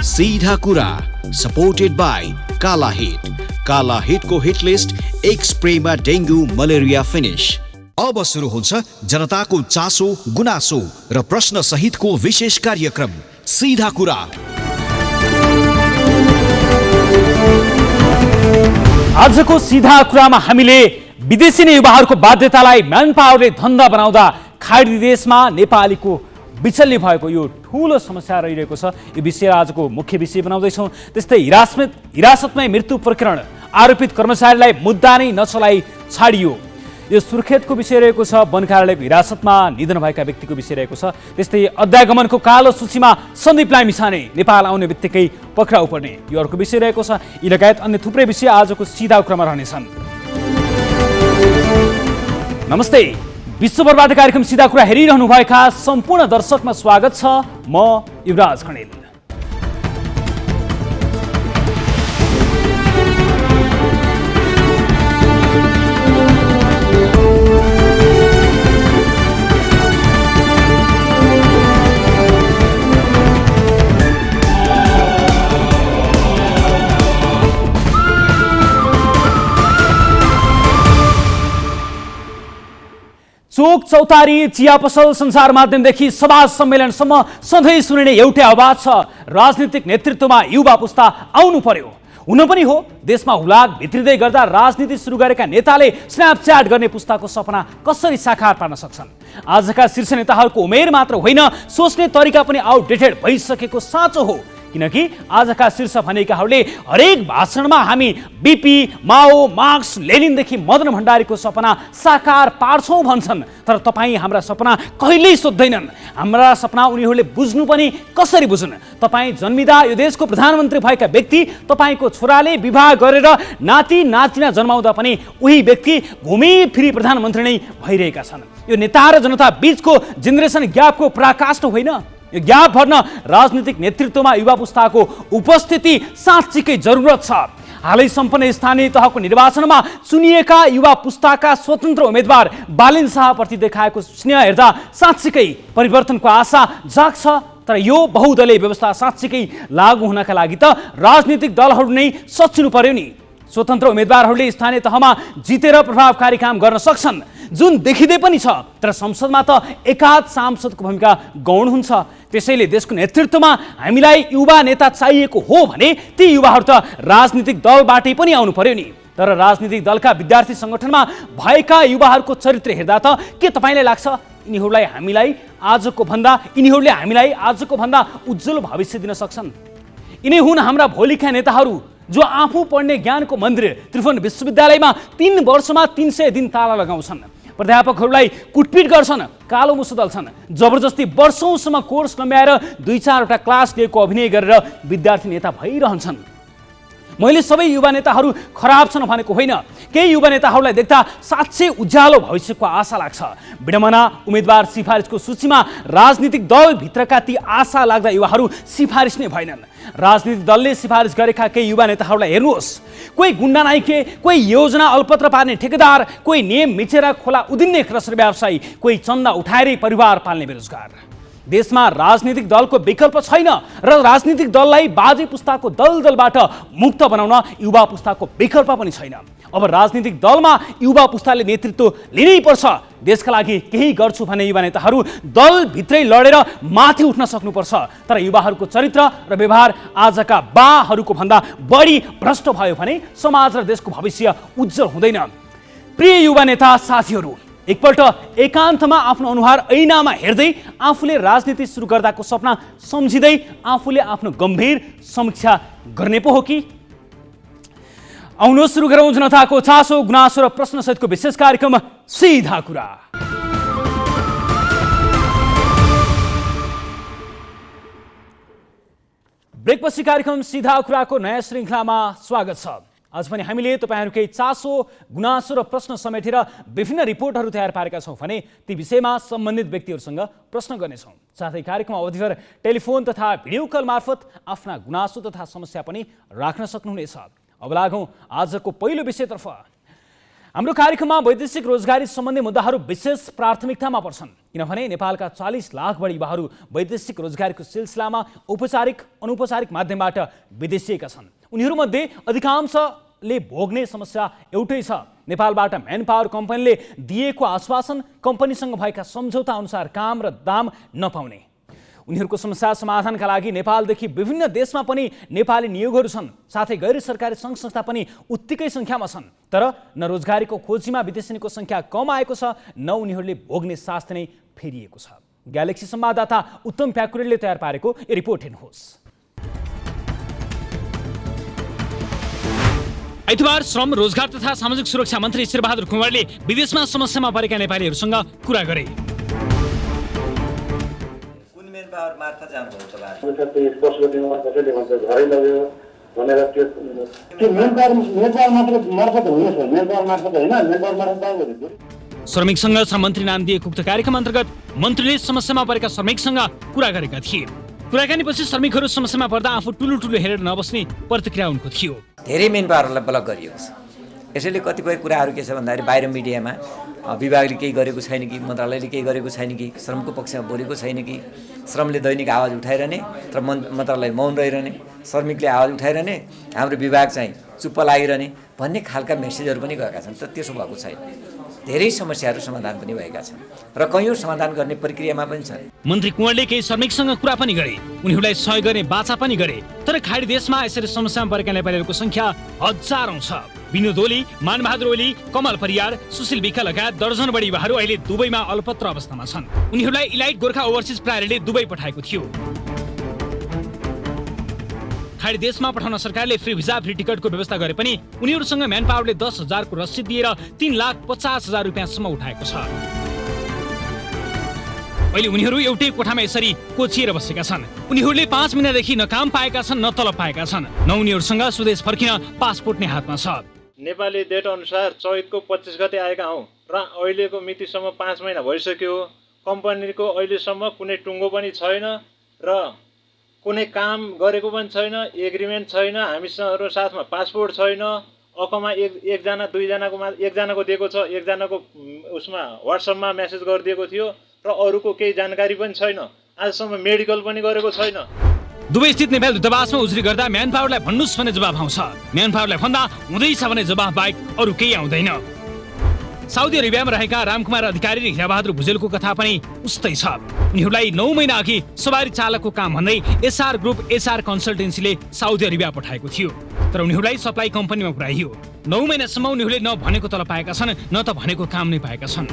सीधा कुरा supported by काला हिट। काला हिटको हिट लिस्ट एक स्प्रेमा डेंगू मलेरिया फिनिश। अब सुरु हुन्छ जनताको चासो गुनासो र प्रश्न सहितको विशेष कार्यक्रम सीधा कुरा। आजको सीधा कुरामा हामीले विदेशी युवाहरूको बाध्यतालाई म्यान पावरले धन्दा बनाउँदा खाडी देशमा नेपालीको बिचल्ली भएको यो ठूलो समस्या रहिरहेको छ। यो विषय आजको मुख्य विषय बनाउँदैछौँ। त्यस्तै हिरासतमै मृत्यु प्रकरण आरोपित कर्मचारीलाई मुद्दा नै नचलाई छाडियो, यो सुर्खेतको विषय रहेको छ। वन कार्यालयको हिरासतमा निधन भएका व्यक्तिको विषय रहेको छ। त्यस्तै अध्यागमनको कालो सूचीमा सन्दीप लामिछाने नेपाल आउने बित्तिकै पक्राउ पर्ने, यो अर्को विषय रहेको छ। यी लगायत अन्य थुप्रै विषय आजको सीधा कुरामा रहनेछन्। नमस्ते, विश्वबरबाट कार्यक्रम सीधा कुरा हेरिरहनुभएका सम्पूर्ण दर्शकमा स्वागत छ। म युवराज खडेल। चोक चौतारी चिया पसल संसार माध्यमदेखि सभा सम्मेलनसम्म सधैँ सुनिने एउटै आवाज छ, राजनीतिक नेतृत्वमा युवा पुस्ता आउनु पर्यो। हुन पनि हो, देशमा हुलाक भित्रिँदै गर्दा राजनीति सुरु गरेका नेताले स्न्यापच्याट गर्ने पुस्ताको सपना कसरी साकार पार्न सक्छन्? आजका शीर्ष नेताहरूको उमेर मात्र होइन, सोच्ने तरिका पनि आउटडेटेड भइसकेको साँचो हो। किनकि आजका शीर्ष भनेकाहरूले हरेक भाषणमा हामी बीपी, माओ, मार्क्स, लेनिनदेखि मदन भण्डारीको सपना साकार पार्छौँ भन्छन्, तर तपाईँ हाम्रा सपना कहिल्यै सोध्दैनन्। हाम्रा सपना उनीहरूले बुझ्नु पनि कसरी बुझ्नु? तपाईँ जन्मिँदा यो देशको प्रधानमन्त्री भएका व्यक्ति, तपाईँको छोराले विवाह गरेर नाति नातिना जन्माउँदा पनि उही व्यक्ति घुमिफिरी प्रधानमन्त्री नै भइरहेका छन्। यो नेता र जनता बीचको जेनेरेसन ग्यापको पराकाष्ठ होइन। यो ग्याप भर्न राजनीतिक नेतृत्वमा युवा पुस्ताको उपस्थिति साँच्चीकै जरुरत छ। हालै सम्पन्न स्थानीय तहको निर्वाचनमा चुनिएका युवा पुस्ताका स्वतन्त्र उम्मेदवार बालिन शाहप्रति देखाएको स्नेह हेर्दा साँच्चीकै परिवर्तनको आशा जाग्छ। तर यो बहुदलीय व्यवस्था साँच्चीकै लागू हुनका लागि त राजनीतिक दलहरू नै सचिनु पर्यो नि। स्वतन्त्र उम्मेदवारहरूले स्थानीय तहमा जितेर प्रभावकारी काम गर्न सक्छन्, जुन देखिँदै पनि छ, तर संसदमा त एकाध सांसदको भूमिका गौण हुन्छ। त्यसैले देशको नेतृत्वमा हामीलाई युवा नेता चाहिएको हो भने ती युवाहरू त राजनीतिक दलबाटै पनि आउनु पर्यो नि। तर राजनीतिक दलका विद्यार्थी सङ्गठनमा भएका युवाहरूको चरित्र हेर्दा त के तपाईँलाई लाग्छ यिनीहरूले हामीलाई आजको भन्दा उज्जवल भविष्य दिन सक्छन्? यिनी हुन् हाम्रा भोलिका नेताहरू, जो आफू पढ्ने ज्ञानको मन्दिर त्रिभुवन विश्वविद्यालयमा 3 वर्षमा 300 दिन ताला लगाउँछन्, प्राध्यापकहरूलाई कुटपिट गर्छन्, कालो मुसो दल्छन्, जबरजस्ती वर्षौंसम्म कोर्स लम्ब्याएर 2-4वटा क्लास लिएको अभिनय गरेर विद्यार्थी नेता भइरहन्छन्। मैले सबै युवा नेताहरू खराब छन् भनेको होइन, केही युवा नेताहरूलाई देख्दा साँच्चै उज्यालो भविष्यको आशा लाग्छ। विडम्बना, उम्मेदवार सिफारिसको सूचीमा राजनीतिक दलभित्रका ती आशा लाग्दा युवाहरू सिफारिस नै भएनन्। राजनीतिक दलले सिफारिस गरेका केही युवा नेताहरूलाई हेर्नुहोस्, कोही गुन्डा नाइके, कोही योजना अलपत्र पार्ने ठेकेदार, कोही नियम मिचेर खोला उदिन्ने क्रसर व्यवसायी, कोही चन्दा उठाएरै परिवार पाल्ने बेरोजगार। देशमा राजनीतिक दलको विकल्प छैन र राजनीतिक दललाई बाजे पुस्ताको दलदलबाट मुक्त बनाउन युवा पुस्ताको विकल्प पनि छैन। अब राजनीतिक दलमा युवा पुस्ताले नेतृत्व लिनै पर्छ। देशका लागि केही गर्छु भने युवा नेताहरू दलभित्रै लडेर माथि उठ्न सक्नुपर्छ। तर युवाहरूको चरित्र र व्यवहार आजका बाहरूको भन्दा बढी भ्रष्ट भयो भने समाज र देशको भविष्य उज्जवल हुँदैन। प्रिय युवा नेता साथीहरू, एकपल्ट एकान्तमा आफ्नो अनुहार ऐनामा हेर्दै आफूले राजनीति सुरु गर्दाको सपना सम्झिँदै आफूले आफ्नो गम्भीर समीक्षा गर्ने पो हो कि? आउनु सुरु गरौँ जनताको चासो गुनासो र प्रश्न सहितको विशेष कार्यक्रम सीधा कुरा। ब्रेकपछि कार्यक्रम सीधा कुराको नयाँ श्रृङ्खलामा स्वागत छ। आज पनि हामीले तपाईहरुकै चासो गुनासो र प्रश्न समेटेर विभिन्न रिपोर्टहरू तयार पारेका छौं भने ती विषयमा सम्बन्धित व्यक्तिहरूसँग प्रश्न गर्नेछौं। साथै कार्यक्रम अवधिभर टेलिफोन तथा भिडियो कल मार्फत आफ्ना गुनासो तथा समस्या पनि राख्न सक्नुहुनेछ। अब लागौं आजको पहिलो विषयतर्फ। हाम्रो कार्यक्रममा वैदेशिक रोजगारी सम्बन्धी मुद्दाहरू विशेष प्राथमिकतामा पर्छन्। किनभने नेपालका 40 लाख बढी युवाहरू वैदेशिक रोजगारीको सिलसिलामा औपचारिक अनौपचारिक माध्यमबाट विदेशिएका छन्। उनीहरूमध्ये अधिकांशले भोग्ने समस्या एउटै छ, नेपालबाट म्यान पावर कम्पनीले दिएको आश्वासन कम्पनीसँग भएका सम्झौता अनुसार काम र दाम नपाउने। उनीहरूको समस्या समाधानका लागि नेपालदेखि विभिन्न देशमा पनि नेपाली नियोगहरू छन्, साथै गैर सरकारी सङ्घ संस्था पनि उत्तिकै सङ्ख्यामा छन्। तर न रोजगारीको खोजीमा विदेशिनीको सङ्ख्या कम आएको छ, न उनीहरूले भोग्ने शास्ति नै फेरिएको छ। ग्यालेक्सी संवाददाता उत्तम प्याकुरेलले तयार पारेको यो रिपोर्ट हेर्नुहोस्। आइतबार श्रम, रोजगार तथा सामाजिक सुरक्षा मन्त्री शेरबहादुर कुँवरले विदेशमा समस्यामा परेका नेपालीहरूसँग कुरा गरे। मार्फत जानुभयो तपाईहरु? स्पष्ट गरिदिनुमा कसैले भन्छ घरै लग्यो भनेर त्यो मेन पावर मार्फत होइन सर, मेन पावर मार्फत होइन, मेन पावर मार्फत बाबुहरू श्रमिकसँग श्रम मन्त्री नाम दिएको उक्त कार्यक्रम अन्तर्गत मन्त्रीले समस्यामा परेका श्रमिकसँग कुरा गरेका थिए। कुराकानीपछि श्रमिकहरू समस्यामा पर्दा आफू ठुलो हेरेर नबस्ने प्रतिक्रिया उनको थियो। धेरै मेन पावरलाई ब्लक गरिएको छ। यसैले कतिपय कुराहरू के छ भन्दाखेरि बाहिर मिडियामा विभागले केही गरेको छैन कि, मन्त्रालयले केही गरेको छैन कि, श्रमको पक्षमा बोलेको छैन कि, श्रमले दैनिक आवाज उठाइरहने तर मन्त्रालय मौन रहिरहने, श्रमिकले आवाज उठाइरहने हाम्रो विभाग चाहिँ चुप्प लागिरहने भन्ने खालका मेसेजहरू पनि गएका छन्। तर त्यसो भएको छैन। धेरै समस्याहरू समाधान पनि भएका छन् र कयौं समाधान गर्ने प्रक्रियामा पनि छन्। मन्त्री कुँवरले केही श्रमिकसँग कुरा पनि गरे, उनीहरूलाई सहयोग गर्ने बाचा पनि गरे। तर खाडी देशमा यसरी समस्यामा परेका नेपालीहरूको संख्या हजारौं छ। विनोद ओली, मानबहादुर ओली, कमल परियार, सुशील विक लगायत दर्जन बढी युवाहरू अहिले दुबईमा अलपत्र अवस्थामा छन्। उनीहरूलाई इलाइट गोर्खा ओभरसिज प्रहरीले दुबई पठाएको थियो। खाडी देशमा पठाउन सरकारले फ्री भिजा, फ्री टिकटको व्यवस्था गरे पनि उनीहरूसँग म्यान पावरले 10,000 को रसिद दिएर 3,50,000 रुपियाँसम्म उठाएको छ। अहिले उनीहरू एउटै कोठामा यसरी कोचिएर बसेका छन्। उनीहरूले 5 महिनादेखि न काम पाएका छन्, न तलब पाएका छन्, न उनीहरूसँग स्वदेश फर्किन पासपोर्ट नै हातमा छ। नेपाली डेट अनुसार चैतको 25 गते आएका हौँ र अहिलेको मितिसम्म 5 महिना भइसक्यो। कम्पनीको अहिलेसम्म कुनै टुङ्गो पनि छैन र कुनै काम गरेको पनि छैन, एग्रिमेन्ट छैन, हामीसँग साथमा पासपोर्ट छैन। अकमा एकजना दुईजनाको एकजनाको दिएको छ, एकजनाको उसमा व्हाट्सएपमा मेसेज गरिदिएको थियो र अरूको केही जानकारी पनि छैन। आजसम्म मेडिकल पनि गरेको छैन। दुबई स्थित नेपाल दूतावासमा उजुरी गर्दा म्यान पावरलाई भन्नुस् भने जवाब आउँछ, म्यान पावरलाई भन्दा हुँदैछ भने जवाब बाहेक अरू केही आउँदैन। साउदी अरेबियामा रहेका रामकुमार अधिकारी र हिराबहादुर भुजेलको कथा पनि उस्तै छ। उनीहरूलाई 9 महिना अघि सवारी चालकको काम भन्दै एसआर ग्रुप एसआर कन्सल्टेन्सीले साउदी अरेबिया पठाएको थियो। तर उनीहरूलाई सप्लाई कम्पनीमा पुर्याइयो। 9 महिनासम्म उनीहरूले न भनेको तलब पाएका छन्, न त भनेको काम नै पाएका छन्।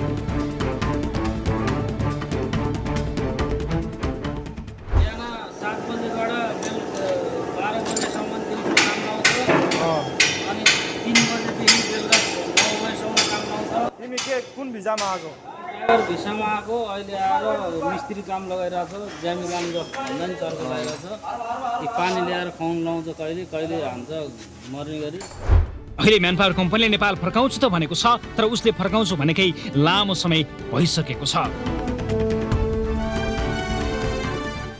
कुन भिजामा आएको? भिसामा आएको। अहिले आएर मिस्त्री काम लगाइरहेको छ, ज्यामी काम भन्दा नि चर्को लगाइरहेको छ। पानी ल्याएर खुवाउनु लाउँछ, कहिले कहिले हान्छ मर्ने गरी। अहिले म्यान पावर कम्पनीले नेपाल फर्काउँछु त भनेको छ, तर उसले फर्काउँछु भनेकै लामो समय भइसकेको छ।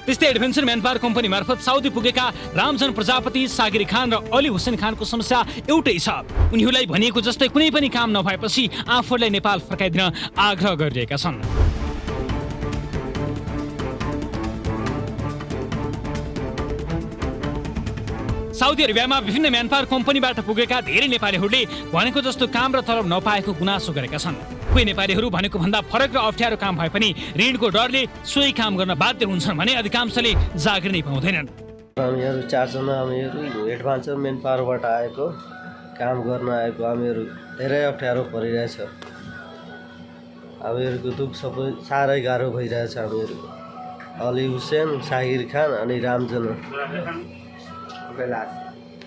त्यस्तै एडभेन्चर म्यान पावर कम्पनी मार्फत साउदी पुगेका रामजन प्रजापति, सागिर खान र अली हुसेन खानको समस्या एउटै छ। उनीहरूलाई भनिएको जस्तै कुनै पनि काम नभएपछि आफूलाई नेपाल फर्काइदिन आग्रह गरिरहेका छन्। साउदी अरेबियामा विभिन्न म्यान पावर कम्पनीबाट पुगेका धेरै नेपालीहरूले भनेको जस्तो काम र तलब नपाएको गुनासो गरेका छन्। कोही नेपालीहरू भनेको भन्दा फरक र अप्ठ्यारो काम भए पनि ऋणको डरले सोही काम गर्न बाध्य हुन्छन् भने अधिकांशले जागिर नै पाउँदैनन्। हामीहरू 4 जना हामीहरू एडभान्चर मेन पावरबाट आएको काम गर्न आएको हामीहरू धेरै अप्ठ्यारो परिरहेछ। हामीहरूको दुख सबै साह्रै गाह्रो भइरहेछ। हामीहरू अली हुसेन, सागिर खान अनि रामजन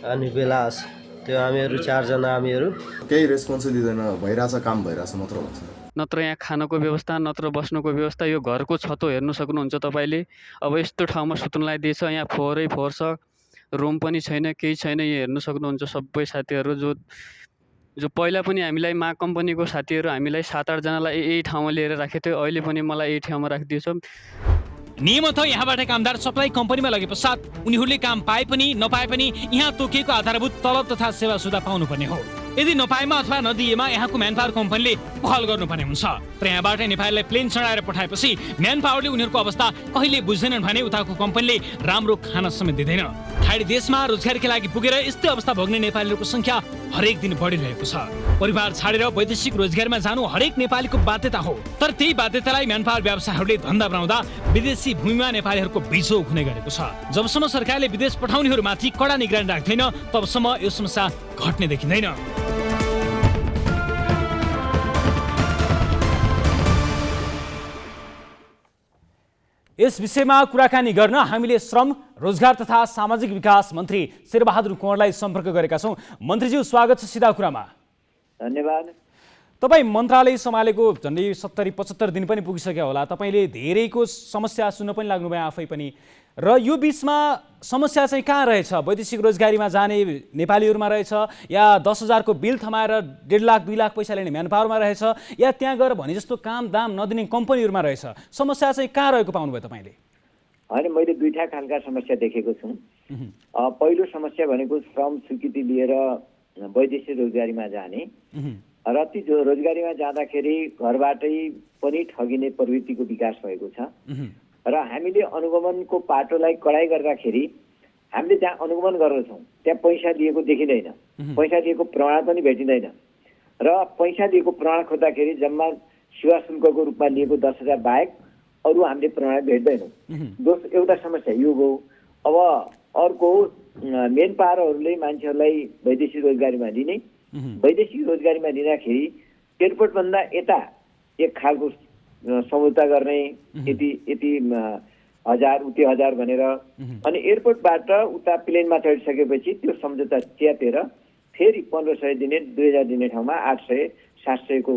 अनि बेलास, त्यो हामीहरू 4 जना हामीहरू केही रेस्पोन्स लिँदैन, भइरहेछ काम भइरहेछ मात्र भन्छ। नत्र यहाँ खानको व्यवस्था, नत्र बस्नुको व्यवस्था। यो घरको छतो हेर्नु सक्नुहुन्छ तपाईँले। अब यस्तो ठाउँमा सुत्नुलाई दिएछ, यहाँ फोहोरै फोहोर छ, रुम पनि छैन, केही छैन। यो हेर्नु सक्नुहुन्छ सबै साथीहरू जो पहिला पनि हामीलाई मा कम्पनीको साथीहरू हामीलाई 7-8 जनालाई यही ठाउँमा लिएर राखेको थियो, अहिले पनि मलाई यही ठाउँमा राखिदिएछ। नियमतः यहाँबाट कामदार सप्लाई कम्पनीमा लगे पश्चात उनीहरूले काम पाए पनि नपाए पनि यहाँ तोकिएको आधारभूत तलब तथा सेवा सुविधा पाउनुपर्ने हो। यदि नपाएमा अथवा नदिएमा यहाँको म्यान पावर कम्पनीले पहल गर्नुपर्ने हुन्छ। तर यहाँबाट नेपालीलाई प्लेन चढाएर पठाएपछि म्यान पावरले उनीहरूको अवस्था कहिले बुझ्दैनन् भने उताको कम्पनीले राम्रो खाना समेत दिँदैन। खाडी देशमा रोजगारीका लागि पुगेर यस्तै अवस्था भोग्ने नेपालीहरूको संख्या हरेक दिन बढिरहेको छ। परिवार छाडेर वैदेशिक रोजगारीमा जानु हरेक नेपालीको बाध्यता हो। तर त्यही बाध्यतालाई म्यान पावर व्यवसायहरूले धन्दा बनाउँदा विदेशी भूमिमा नेपालीहरूको बिजोग हुने गरेको छ। जबसम्म सरकारले विदेश पठाउनेहरूमाथि कडा निगरानी राख्दैन तबसम्म यो समस्या घट्ने देखिँदैन। यस विषयमा कुराकानी गर्न हामीले श्रम, रोजगार तथा सामाजिक विकास मन्त्री शेरबहादुर कुँवरलाई सम्पर्क गरेका छौँ। मन्त्रीज्यू, स्वागत छ सिधा कुरामा। धन्यवाद। तपाईँ मन्त्रालय सम्हालेको झन्डै 70-75 दिन पनि पुगिसक्यो होला। तपाईँले धेरैको समस्या सुन्न पनि लाग्नुभयो आफै पनि, र यो बिचमा समस्या चाहिँ कहाँ रहेछ? वैदेशिक रोजगारीमा जाने नेपालीहरूमा रहेछ, या 10,000 को बिल थमाएर 1.5 लाख 2 लाख पैसा लिने म्यान पावरमा रहेछ, या त्यहाँ गएर भने जस्तो काम दाम नदिने कम्पनीहरूमा रहेछ? समस्या चाहिँ कहाँ रहेको पाउनुभयो तपाईँले? होइन, मैले दुईटा खालका समस्या देखेको छु। पहिलो समस्या भनेको श्रम स्वीकृति लिएर वैदेशिक रोजगारीमा जाने, र ती रोजगारीमा जाँदाखेरि घरबाटै पनि ठगिने प्रवृत्तिको विकास भएको छ। र हामीले अनुगमनको पाटोलाई कडाइ गर्दाखेरि हामीले जहाँ अनुगमन गर्दछौँ त्यहाँ पैसा दिएको देखिँदैन, पैसा दिएको प्रमाण पनि भेटिँदैन, र पैसा दिएको प्रमाण खोज्दाखेरि जम्मा सेवा शुल्कको रूपमा लिएको 10,000 बाहेक अरू हामीले प्रमाण भेट्दैनौँ। एउटा समस्या यो हो। अब अर्को, मेन पावरहरूले मान्छेहरूलाई वैदेशिक रोजगारीमा दिने, वैदेशिक रोजगारीमा दिँदाखेरि एयरपोर्टभन्दा यता एक खालको सम्झौता गर्ने, यति 1000 उति 1000 भनेर, अनि एयरपोर्टबाट उता प्लेनमा चढिसकेपछि त्यो सम्झौता च्यातेर फेरि 1500 दिने, 2000 दिने ठाउँमा 800-700 को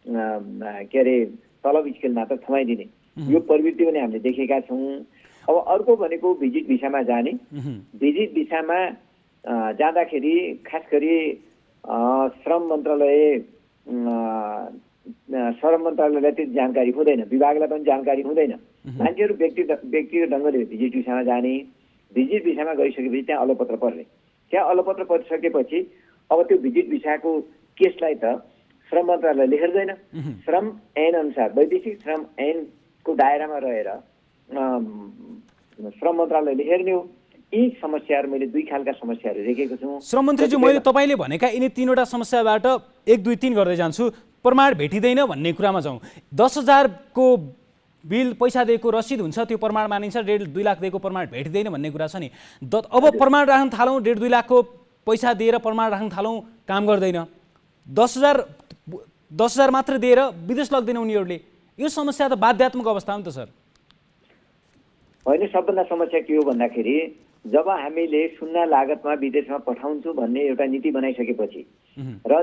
के अरे तलब स्केलमा त थमाइदिने, यो प्रवृत्ति पनि हामीले देखेका छौँ। अब अर्को भनेको भिजिट भिसामा जाने। भिजिट भिसामा जाँदाखेरि खास गरी श्रम मन्त्रालयलाई त्यो जानकारी हुँदैन, विभागलाई पनि जानकारी हुँदैन। मान्छेहरू व्यक्तिगत ढङ्गले भिजिट भिसामा जाने, भिजिट भिसामा गइसकेपछि त्यहाँ अलपत्र पर्ने, त्यहाँ अलपत्र परिसकेपछि अब त्यो भिजिट भिसाको केसलाई त श्रम मन्त्रालयले हेर्दैन। श्रम ऐन अनुसार, वैदेशिक श्रम ऐनको दायरामा रहेर श्रम मन्त्रालयले हेर्ने हो। यी समस्याहरू मैले दुई खालका समस्याहरू देखेको छु। श्रम मन्त्रीज्यू, मैले तपाईँले भनेका यिनी 3वटा समस्याबाट 1, 2, 3 गर्दै जान्छु। प्रमाण भेटिँदैन भन्ने कुरामा जाउँ। 10,000 को बिल पैसा दिएको रसिद हुन्छ, त्यो प्रमाण मानिन्छ। 1.5 2 लाख दिएको प्रमाण भेटिँदैन भन्ने कुरा छ नि। अब प्रमाण राख्न थालौँ, 1.5 2 लाख को पैसा दिएर प्रमाण राख्न थालौँ, काम गर्दैन। 10,000 मात्र दिएर विदेश लग्दैन उनीहरूले। यो समस्या त बाध्यात्मक अवस्था हो नि त सर। होइन, सबभन्दा समस्या के हो भन्दाखेरि जब हामीले शून्य लागतमा विदेशमा पठाउँछु भन्ने एउटा नीति बनाइसकेपछि र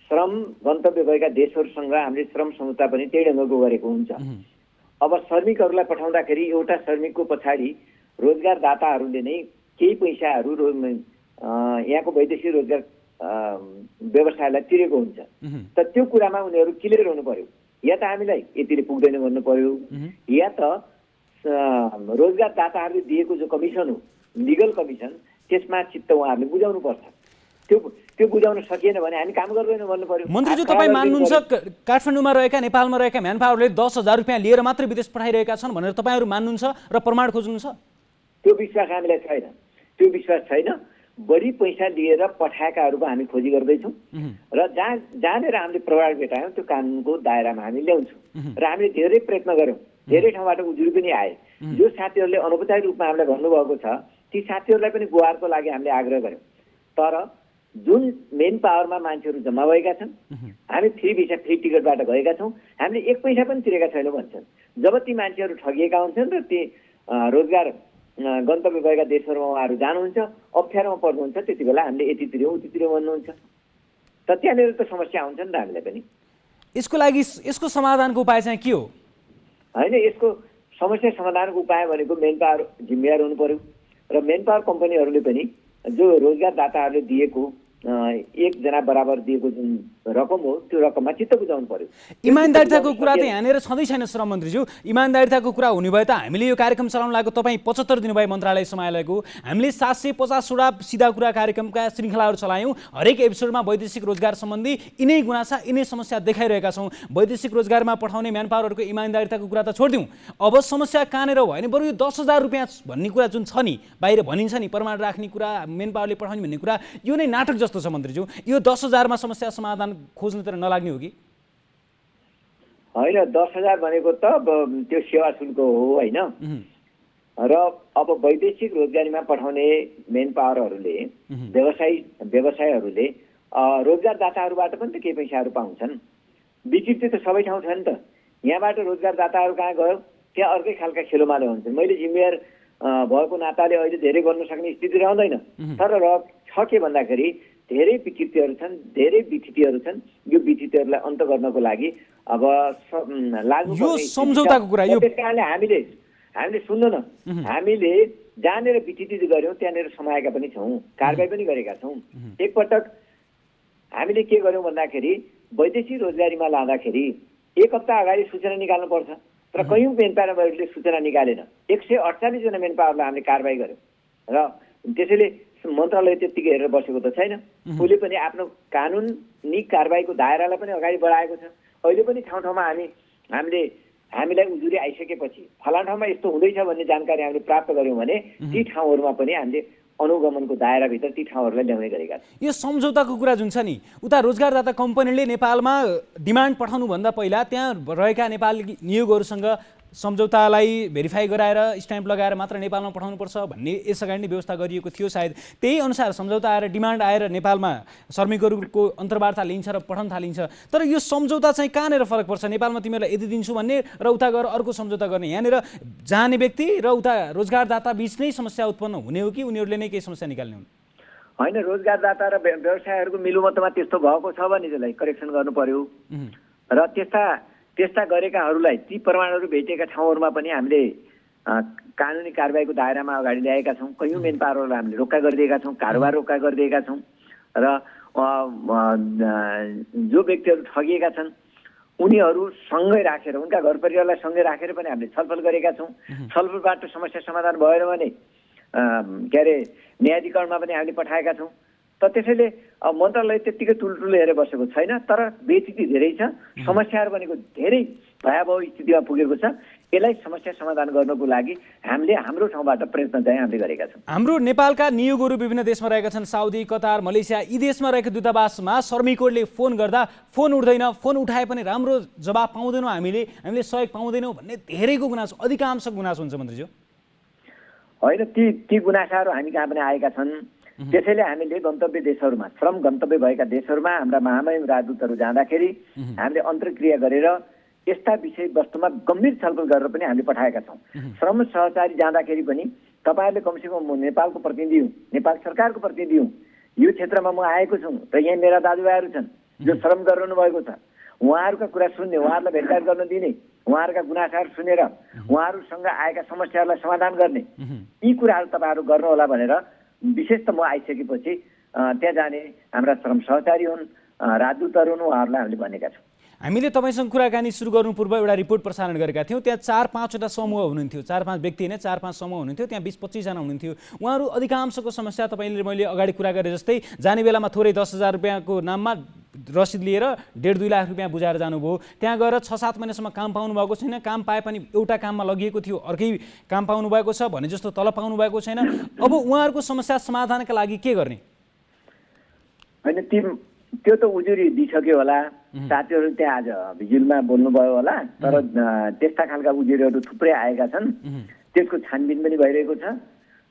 श्रम गन्तव्य गएका देशहरूसँग हामीले श्रम सम्झौता पनि त्यही ढङ्गको गरेको हुन्छ। अब श्रमिकहरूलाई पठाउँदाखेरि एउटा श्रमिकको पछाडि रोजगारदाताहरूले नै केही पैसाहरू यहाँको वैदेशिक रोजगार व्यवसायलाई तिरेको हुन्छ। त त्यो कुरामा उनीहरू क्लियर हुनु पर्यो। या त हामीलाई यतिले पुग्दैन भन्नु पर्यो, या त रोजगारदाताहरूले दिएको जो कमिसन हो, लिगल कमिसन, त्यसमा चित्त उहाँहरूले बुझाउनु पर्छ। त्यो बुझाउन सकिएन भने हामी काम गर्दैनौँ भन्नु पर्यो। मन्त्रीज्यू, तपाईँ मान्नुहुन्छ काठमाडौँमा रहेका, नेपालमा रहेका म्यान पावरले 10,000 रुपियाँ लिएर मात्रै विदेश पठाइरहेका छन् भनेर तपाईँहरू मान्नुहुन्छ र प्रमाण खोज्नुहुन्छ? त्यो विश्वास हामीलाई छैन, त्यो विश्वास छैन। बढी पैसा लिएर पठाएकाहरूको हामी खोजी गर्दैछौँ र जहाँनिर हामीले प्रमाण भेटायौँ त्यो कानुनको दायरामा हामी ल्याउँछौँ। र हामीले धेरै प्रयत्न गऱ्यौँ, धेरै ठाउँबाट उजुरी पनि आए। जो साथीहरूले अनौपचारिक रूपमा हामीलाई भन्नुभएको छ ती साथीहरूलाई पनि गुहारको लागि हामीले आग्रह गऱ्यौँ। तर जुन मेन पावरमा मान्छेहरू जम्मा भएका छन्, हामी फ्री भिसा फ्री टिकटबाट गएका छौँ, हामीले 1 पैसा पनि तिरेका छैनौँ भन्छन्। जब ती मान्छेहरू ठगिएका हुन्छन् र ती रोजगार गन्तव्य गएका देशहरूमा उहाँहरू जानुहुन्छ, अप्ठ्यारोमा पर्नुहुन्छ, त्यति बेला हामीले यति तिर्यौँ उति तिर्यौँ भन्नुहुन्छ। त त्यहाँनिर त समस्या आउँछ नि त हामीलाई पनि। यसको लागि यसको समाधानको उपाय चाहिँ के हो? होइन, यसको समस्या समाधानको उपाय भनेको मेन पावर जिम्मेवार हुनु पर्यो र मेन पावर कम्पनीहरूले पनि जो रोजगारदाताहरूले दिएको एकजना बराबर दिएको जुन रकम हो त्यो रकममा चित्त बुझाउनु पर्यो। इमान्दारिताको कुरा त यहाँनिर छँदै छैन श्रम मन्त्रीज्यू। इमान्दारिताको कुरा हुने भए त हामीले यो कार्यक्रम चलाउन लागेको तपाईँ 75 दिनुभयो मन्त्रालय सम्हालेको। हामीले 750वटा सिधा कुरा कार्यक्रमका श्रृङ्खलाहरू चलायौँ। हरेक एपिसोडमा वैदेशिक रोजगार सम्बन्धी यिनै गुनासा यिनै समस्या देखाइरहेका छौँ। वैदेशिक रोजगारमा पठाउने म्यानपावरहरूको इमान्दारिताको कुरा त छोडिदिउँ, अब समस्या कहाँनिर भयो भने बरु यो 10,000 रुपियाँ भन्ने कुरा जुन छ नि, बाहिर भनिन्छ नि प्रमाण राख्ने कुरा, म्यानपावरले पठाउने भन्ने कुरा, यो नै नाटक जस्तो छ मन्त्रीज्यू। यो 10,000मा समस्या समाधान खोज्नुतिर नलाग्ने हो कि होइन? 10,000 भनेको त त्यो सेवा शुल्क हो होइन। र अब वैदेशिक रोजगारीमा पठाउने मेन पावरहरूले व्यवसायहरूले रोजगारदाताहरूबाट पनि त केही पैसाहरू पाउँछन्। विकृति त सबै ठाउँ छ नि त। यहाँबाट रोजगारदाताहरू कहाँ गयो, त्यहाँ अर्कै खालका खेलोमालो हुन्छन्। मैले जिम्मेवार भएको नाताले अहिले धेरै गर्न सक्ने स्थिति रहँदैन, तर छ के भन्दाखेरि धेरै विकृतिहरू छन्, धेरै विथितिहरू छन्। यो विथितिहरूलाई अन्त गर्नको लागि अब लाग्नु यो सम्झौताको कुरा यो त्यस कारणले हामीले सुन्नु न, हामीले जहाँनिर विथिति गर्यौँ त्यहाँनिर समाएका पनि छौँ, कारबाही पनि गरेका छौँ। एकपटक हामीले के गर्यौँ भन्दाखेरि वैदेशिक रोजगारीमा लाँदाखेरि 1 हप्ता अगाडि सूचना निकाल्नुपर्छ, तर कयौँ मेन पावरहरूले सूचना निकालेन। 148 जना मेन पावरलाई हामीले कारबाही गर्यौँ र त्यसैले मन्त्रालय त्यत्तिकै हेरेर बसेको त छैन। उसले पनि आफ्नो कानुनी कारबाहीको दायरालाई पनि अगाडि बढाएको छ। अहिले पनि ठाउँ ठाउँमा हामीलाई उजुरी आइसकेपछि फलान ठाउँमा यस्तो हुँदैछ भन्ने जानकारी हामीले प्राप्त गऱ्यौँ भने ती ठाउँहरूमा पनि हामीले अनुगमनको दायराभित्र ती ठाउँहरूलाई ल्याउने गरेका छौँ। यो सम्झौताको कुरा जुन छ नि, उता रोजगारदाता कम्पनीले नेपालमा डिमान्ड पठाउनुभन्दा पहिला त्यहाँ रहेका नेपाली नियोगहरूसँग सम्झौतालाई भेरिफाई गराएर स्ट्याम्प लगाएर मात्र नेपालमा पठाउनुपर्छ भन्ने यसअगाडि नै व्यवस्था गरिएको थियो। सायद त्यही अनुसार सम्झौता आएर डिमान्ड आएर नेपालमा श्रमिकहरूको अन्तर्वार्ता लिन्छ र पठाउन थालिन्छ। तर यो सम्झौता चाहिँ कहाँनिर फरक पर्छ? नेपालमा तिमीहरूलाई यति दिन्छु भन्ने र उता गएर अर्को सम्झौता गर्ने, यहाँनिर जाने व्यक्ति र उता रोजगारदाता बीच नै समस्या उत्पन्न हुने हो कि उनीहरूले नै केही समस्या निकाल्ने हुन्? होइन, रोजगारदाता र व्यवसायहरूको मिलुमतमा त्यस्तो भएको छ भने त्यसलाई करेक्सन गर्नु पर्यो र त्यस्ता गरेकाहरूलाई ती प्रमाणहरू भेटेका ठाउँहरूमा पनि हामीले कानुनी कारबाहीको दायरामा अगाडि ल्याएका छौँ। कयौँ मेन पावरहरूलाई हामीले रोक्का गरिदिएका छौँ, कारोबार रोक्का गरिदिएका छौँ र जो व्यक्तिहरू ठगिएका छन् उनीहरू सँगै राखेर, उनका घर परिवारलाई सँगै राखेर पनि हामीले छलफल गरेका छौँ। छलफलबाट समस्या समाधान भएन भने न्यायाधिकरणमा पनि हामीले पठाएका छौँ। त त्यसैले मन्त्रालय त्यत्तिकै टुलटुलो हेरेर बसेको छैन, तर बेचिति धेरै छ, समस्याहरू भनेको धेरै भयावह स्थितिमा पुगेको छ। यसलाई समस्या समाधान गर्नको लागि हामीले हाम्रो ठाउँबाट प्रयत्न चाहिँ हामीले गरेका छौँ। हाम्रो नेपालका नियोगहरू विभिन्न देशमा रहेका छन्, साउदी, कतार, मलेसिया। यी देशमा रहेको दूतावासमा श्रमिकहरूले फोन गर्दा फोन उठ्दैन, फोन उठाए पनि राम्रो जवाब पाउँदैनौँ, हामीले सहयोग पाउँदैनौँ भन्ने धेरैको गुनासो, अधिकांश गुनासो हुन्छ मन्त्रीज्यू। होइन, ती गुनासाहरू हामी कहाँ पनि आएका छन्। त्यसैले हामीले गन्तव्य देशहरूमा, श्रम गन्तव्य भएका देशहरूमा हाम्रा महामहिम राजदूतहरू जाँदाखेरि हामीले अन्तर्क्रिया गरेर यस्ता विषयवस्तुमा गम्भीर छलफल गरेर पनि हामीले पठाएका छौँ। श्रम सहचारी जाँदाखेरि पनि तपाईँहरूले कमसेकम म नेपालको प्रतिनिधि हुँ, नेपाल सरकारको प्रतिनिधि हुँ, यो क्षेत्रमा म आएको छु र यहाँ मेरा दाजुभाइहरू छन् जो श्रम गरिरहनु भएको छ, उहाँहरूका कुरा सुन्ने, उहाँहरूलाई भेटघाट गर्न दिने, उहाँहरूका गुनासाहरू सुनेर उहाँहरूसँग आएका समस्याहरूलाई समाधान गर्ने, यी कुराहरू तपाईँहरू गर्नुहोला भनेर विशेष त म आइसकेपछि त्यहाँ जाने हाम्रा श्रम सहचारी हुन्, राजदूतहरू हुन्, उहाँहरूलाई हामीले भनेका छौँ। हामीले तपाईँसँग कुराकानी सुरु गर्नु पूर्व एउटा रिपोर्ट प्रसारण गरेका थियौँ। त्यहाँ 4-5वटा समूह हुनुहुन्थ्यो, 4-5 व्यक्ति होइन, 4-5 समूह हुनुहुन्थ्यो। त्यहाँ 20-25 जना हुनुहुन्थ्यो। उहाँहरू अधिकांशको समस्या तपाईँले मैले अगाडि कुरा गरे जस्तै जाने बेलामा थोरै 10,000 रुपियाँको नाममा रसिद लिएर 1.5-2 लाख रुपियाँ बुझाएर जानुभयो। त्यहाँ गएर 6-7 महिनासम्म काम पाउनु भएको छैन, काम पाए पनि एउटा काममा लगिएको थियो, अर्कै काम पाउनु भएको छ भने जस्तो तलब पाउनु भएको छैन। अब उहाँहरूको समस्या समाधानका लागि के गर्ने? होइन, त्यो त उजुरी दिइसक्यो होला, साथीहरू त्यहाँ आज भिजुलमा बोल्नुभयो होला, तर त्यस्ता खालका उजुरीहरू थुप्रै आएका छन्। त्यसको छानबिन पनि भइरहेको छ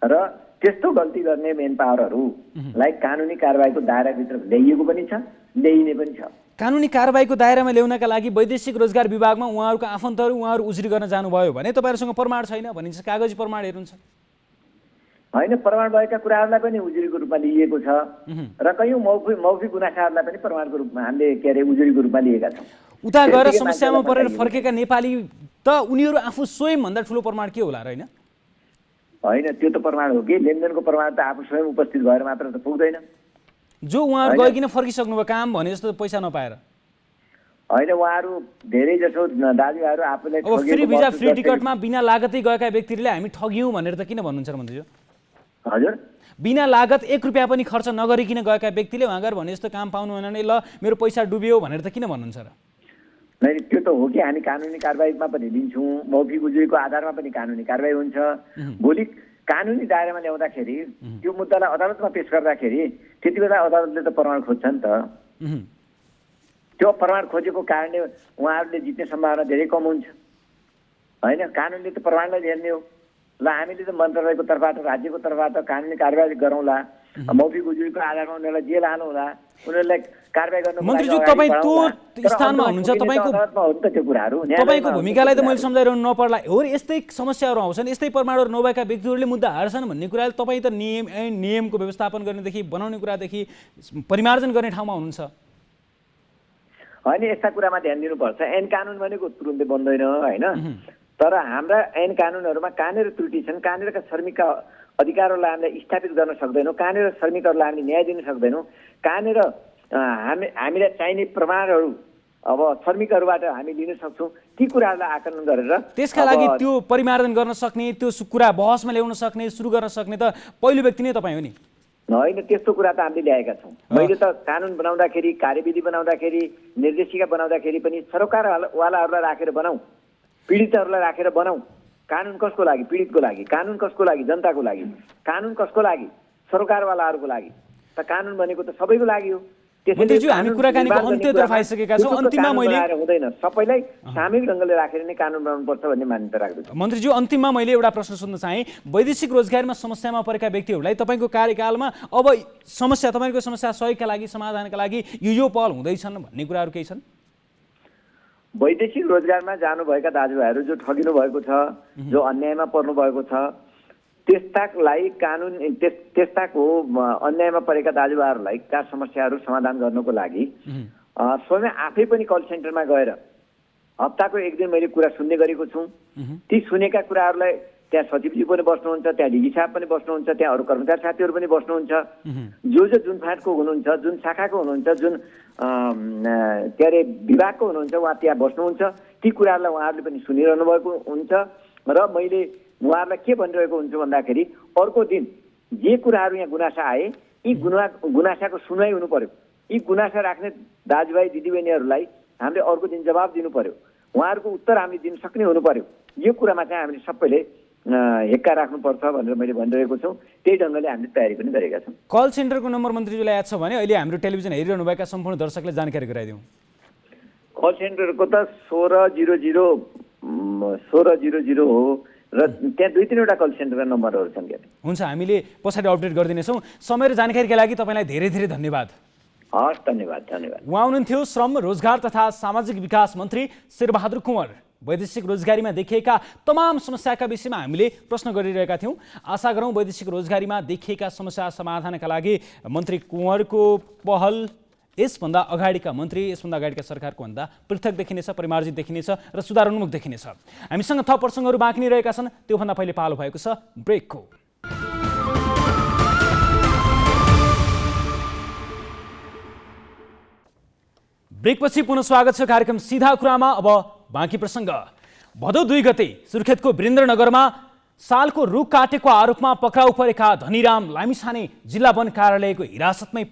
र त्यस्तो गल्ती गर्ने मेन पावरहरूलाई कानुनी कारबाहीको दायराभित्र ल्याइएको पनि छ, ल्याइने पनि छ। कानुनी कारबाहीको दायरामा ल्याउनका लागि वैदेशिक रोजगार विभागमा उहाँहरूको आफन्तहरू उहाँहरू उजुरी गर्न जानुभयो भने तपाईँहरूसँग प्रमाण छैन भनिन्छ, कागजी प्रमाणहरू हुन्छ? होइन, प्रमाण भएका कुराहरूलाई पनि उजुरीको रूपमा लिइएको छ र कयौँ मौखिक गुनासाहरूलाई पनि प्रमाणको रूपमा हामीले उजुरीको रूपमा लिएका छौँ। उता गएर समस्यामा परेर फर्केका नेपाली त उनीहरू आफू स्वयंभन्दा ठुलो प्रमाण के होला र? होइन, त्यो त प्रमाण हो कि लेनदेनको प्रमाण त आफू स्वयं उपस्थित भएर मात्र त पुग्दैन। जो उहाँहरू गइकिन फर्किसक्नुभयो काम भने जस्तो पैसा नपाएर। होइन, उहाँहरू धेरै जसो दाजुभाइहरू आफूले अब फ्री भिजा फ्री टिकटमा बिना लागतै गएका व्यक्तिहरूले हामी ठग्यौँ भनेर त किन भन्नुहुन्छ र मन्त्रीज्यू? हजुर, बिना लागत 1 रुपियाँ पनि खर्च नगरिकन गएका व्यक्तिले उहाँहरू भने जस्तो काम पाउनु भएन भने ल मेरो पैसा डुब्यो भनेर त किन भन्नुहुन्छ र? नहीं, त्यो त हो कि हामी कानुनी कारबाहीमा पनि लिन्छौँ, मौखिक उजुरीको आधारमा पनि कानुनी कारबाही हुन्छ। भोलि कानुनी दायरामा ल्याउँदाखेरि त्यो मुद्दालाई अदालतमा पेश गर्दाखेरि त्यति बेला अदालतले त प्रमाण खोज्छ नि त। त्यो प्रमाण खोजेको कारणले उहाँहरूले जित्ने सम्भावना धेरै कम हुन्छ होइन। कानुनले त प्रमाणलाई हेर्ने हो। ल हामीले त मन्त्रालयको तर्फबाट राज्यको तर्फबाट कानुनी कारबाही गरौँला, मौखिक उजुरीको आधारमा उनीहरूलाई जेल हालौँला, उनीहरूलाई कारबाही गर्नु। मन्त्रीज्यू तपाईँ त्यो स्थानमा हुनुहुन्छ, तपाईँको भूमिकालाई त मैले सम्झाइरहनु नपर्ला हो। यस्तै समस्याहरू आउँछन्, यस्तै प्रमाणहरू नभएका व्यक्तिहरूले मुद्दा हार्छन् भन्ने कुराले तपाईँ त नियमको व्यवस्थापन गर्नेदेखि बनाउने कुरादेखि परिमार्जन गर्ने ठाउँमा हुनुहुन्छ होइन। यस्ता कुरामा ध्यान दिनुपर्छ। ऐन कानुन भनेको तुरुन्तै बन्दैन होइन, तर हाम्रा ऐन कानुनहरूमा कहाँनिर त्रुटि छन्, कहाँनिरका श्रमिकका अधिकारहरूलाई हामीले स्थापित गर्न सक्दैनौँ, कहाँनिर श्रमिकहरूलाई हामीले न्याय दिन सक्दैनौँ, कहाँनिर हामीलाई चाहिने प्रमाणहरू अब श्रमिकहरूबाट हामी लिन सक्छौँ, ती कुराहरूलाई आकलन गरेर त्यसका लागि त्यो परिमार्जन गर्न सक्ने, त्यो कुरा बहसमा ल्याउन सक्ने, सुरु गर्न सक्ने त पहिलो व्यक्ति नै तपाईँ हो नि? होइन, त्यस्तो कुरा त हामीले ल्याएका छौँ। मैले त कानुन बनाउँदाखेरि, कार्यविधि बनाउँदाखेरि, निर्देशिका बनाउँदाखेरि पनि सरकारवालाहरूलाई राखेर बनाऊ, पीडितहरूलाई राखेर बनाऊ। कानुन कसको लागि? पीडितको लागि। कानुन कसको लागि? जनताको लागि। कानुन कसको लागि? सरकारवालाहरूको लागि। त कानुन भनेको त सबैको लागि हो। मन्त्रीज्यू, हामी कुराकानीको अन्त्यतर्फ आइसकेका छौँ। अन्तिममा मैले हुँदैन, सबैलाई सामूहिक ढङ्गले राखेर नै कानुन बनाउनुपर्छ भन्ने मान्यता राख्दछु। मन्त्रीज्यू, अन्तिममा मैले एउटा प्रश्न सोध्न चाहेँ। वैदेशिक रोजगारीमा समस्यामा परेका व्यक्तिहरूलाई तपाईँको कार्यकालमा अब समस्या, तपाईँको समस्या सहयोगका लागि, समाधानका लागि यो पहल हुँदैछन् भन्ने कुराहरू केही छन्? वैदेशिक रोजगारमा जानुभएका दाजुभाइहरू जो ठगिनु भएको छ, जो अन्यायमा पर्नु भएको छ, त्यस्तालाई कानुन त्यस्ताको अन्यायमा परेका दाजुभाइहरूलाई का समस्याहरू समाधान गर्नको लागि स्वयं आफै पनि कल सेन्टरमा गएर हप्ताको एक दिन मैले कुरा सुन्ने गरेको छु। ती सुनेका कुराहरूलाई त्यहाँ सचिवजी पनि बस्नुहुन्छ, त्यहाँ डिजी साहब पनि बस्नुहुन्छ, त्यहाँ अरू कर्मचारी साथीहरू पनि बस्नुहुन्छ, जुन फाँटको हुनुहुन्छ, जुन शाखाको हुनुहुन्छ, जुन के अरे विभागको हुनुहुन्छ, उहाँ त्यहाँ बस्नुहुन्छ। ती कुराहरूलाई उहाँहरूले पनि सुनिरहनु भएको हुन्छ र मैले उहाँहरूलाई के भनिरहेको हुन्छु भन्दाखेरि अर्को दिन जे कुराहरू यहाँ गुनासा आए, यी गुनासाको सुनवाई हुनु पर्यो। यी गुनासा राख्ने दाजुभाइ दिदीबहिनीहरूलाई हामीले अर्को दिन जवाब दिनु पर्यो, उहाँहरूको उत्तर हामीले दिन सक्ने हुनु पर्यो। यो कुरामा चाहिँ हामीले सबैले हेक्का राख्नुपर्छ भनेर मैले भनिरहेको छु। त्यही ढङ्गले हामीले तयारी पनि गरेका छौँ। कल सेन्टरको नम्बर मन्त्रीज्यूलाई याद छ भने अहिले हाम्रो टेलिभिजन हेरिरहनुभएका सम्पूर्ण दर्शकलाई जानकारी गराइदिउँ। कल सेन्टरको त 1600 हो र त्यहाँ 2-3वटा कल सेन्टरका नम्बरहरू छन्। हुन्छ, हामीले पछाडि अपडेट गरिदिनेछौँ। समय र जानकारीका लागि तपाईँलाई धेरै धेरै धन्यवाद। हस्, धन्यवाद धन्यवाद। उहाँ हुनुहुन्थ्यो श्रम, रोजगार तथा सामाजिक विकास मन्त्री शेरबहादुर कुँवर। वैदेशिक रोजगारीमा देखिएका तमाम समस्याका विषयमा हामीले प्रश्न गरिरहेका थियौँ। आशा गरौँ वैदेशिक रोजगारीमा देखिएका समस्या समाधानका लागि मन्त्री कुँवरको पहल यसभन्दा अगाडिका मन्त्री, यसभन्दा अगाडिका सरकारको भन्दा पृथक देखिनेछ, परिमार्जित देखिनेछ र सुधारोन्मुख देखिनेछ। हामीसँग थप प्रसङ्गहरू बाँकी नै रहेका छन्। त्योभन्दा पहिले पालो भएको छ ब्रेकको। ब्रेकपछि पुनः स्वागत छ कार्यक्रम सीधा कुरामा। अब बाँकी प्रसङ्ग। भदौ 2 गते सुर्खेतको वीरेन्द्रनगरमा सालको रुख काटेको आरोपमा पक्राउ परेका धनीराम लामिछाने जिल्ला वन कार्यालयको हिरासतमै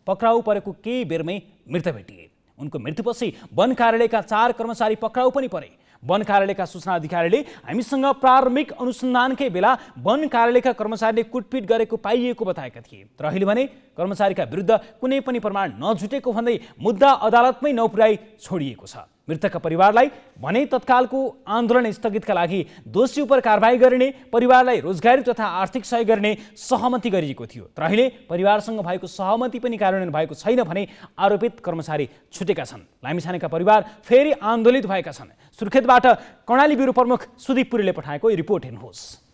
पक्राउ परेको केही बेरमै मृत भेटिए। उनको मृत्युपछि वन कार्यालयका 4 कर्मचारी पक्राउ पनि परे। वन कार्यालयका सूचना अधिकारीले हामीसँग प्रारम्भिक अनुसन्धानकै बेला वन कार्यालयका कर्मचारीले कुटपिट गरेको पाइएको बताएका थिए। तर अहिले भने कर्मचारीका विरुद्ध कुनै पनि प्रमाण नजुटेको भन्दै मुद्दा अदालतमै नपुर्याई छोडिएको छ। मृतकका परिवारलाई भने तत्कालको आन्दोलन स्थगितका लागि दोषी उप कारबाही गरिने, परिवारलाई रोजगारी तथा आर्थिक सहयोग गर्ने सहमति गरिएको थियो। तर अहिले परिवारसँग भएको सहमति पनि कार्यान्वयन भएको छैन भने आरोपित कर्मचारी छुटेका छन्। लामिछानेका परिवार फेरि आन्दोलित भएका छन्। सुर्खेतबाट कर्णाली ब्युरो प्रमुख सुदीप पुरीले पठाएको रिपोर्ट हेर्नुहोस्।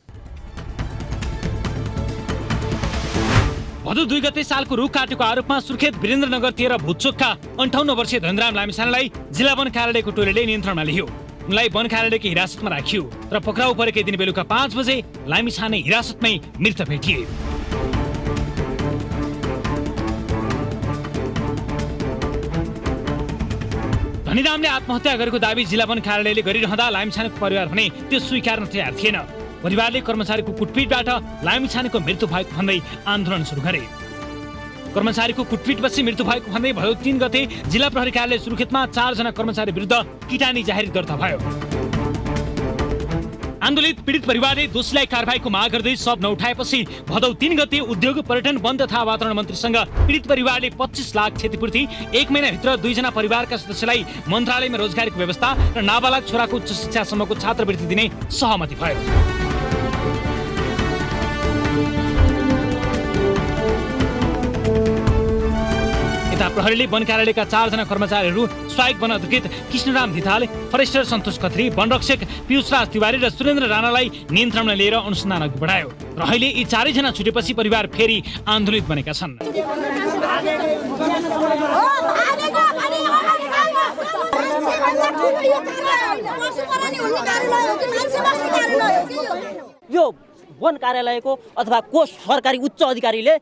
भदौ 2 गते सालको रुख काटेको आरोपमा सुर्खेत वीरेन्द्रनगर 13 भुटचोकका 58 वर्षीय धनराम लामिछानेलाई जिल्ला वन कार्यालयको टोलीले नियन्त्रणमा लियो। उनलाई वन कार्यालयको हिरासतमा राखियो। तर पक्राउ परेकै दिन बेलुका 5 बजे लामिछाने हिरासतमै मृत भेटिए। धनीरामले आत्महत्या गरेको दाबी जिल्ला वन कार्यालयले गरिरहँदा लामिछानेको परिवार भने त्यो स्वीकार्न तयार थिएन। परिवारले कर्मचारीको कुटपिटबाट लामिछानेको मृत्यु भएको भन्दै आन्दोलन सुरु गरे। कर्मचारीको कुटपिटपछि मृत्यु भएको भन्दै भयो 3 गते जिल्ला प्रहरी कार्यालय सुर्खेतमा 4 जना कर्मचारी विरुद्ध किटानी जाहेर दर्ता भयो। आन्दोलित पीडित परिवारले दोषीलाई कारबाहीको माग गर्दै शव नउठाएपछि भदौ 3 गते उद्योग पर्यटन वन तथा वातावरण मन्त्रीसँग पीडित परिवारले 25 लाख क्षतिपूर्ति 1 महिनाभित्र 2 जना परिवारका सदस्यलाई मन्त्रालयमा रोजगारीको व्यवस्था र नाबालक छोराको उच्च शिक्षासम्मको छात्रवृत्ति दिने सहमति भयो। यता प्रहरीले वन कार्यालयका 4 जना कर्मचारीहरू सहायक वन अधिकृत कृष्णराम धिताल, फरेस्टर सन्तोष खत्री, वनरक्षक पीयूषराज तिवारी र सुरेन्द्र राणालाई नियन्त्रणमा लिएर अनुसन्धान अघि बढायो। र अहिले यी 4 जना छुटेपछि परिवार फेरि आन्दोलित बनेका छन्। यो वन कार्यालयको अथवा को सरकारी उच्च अधिकारीले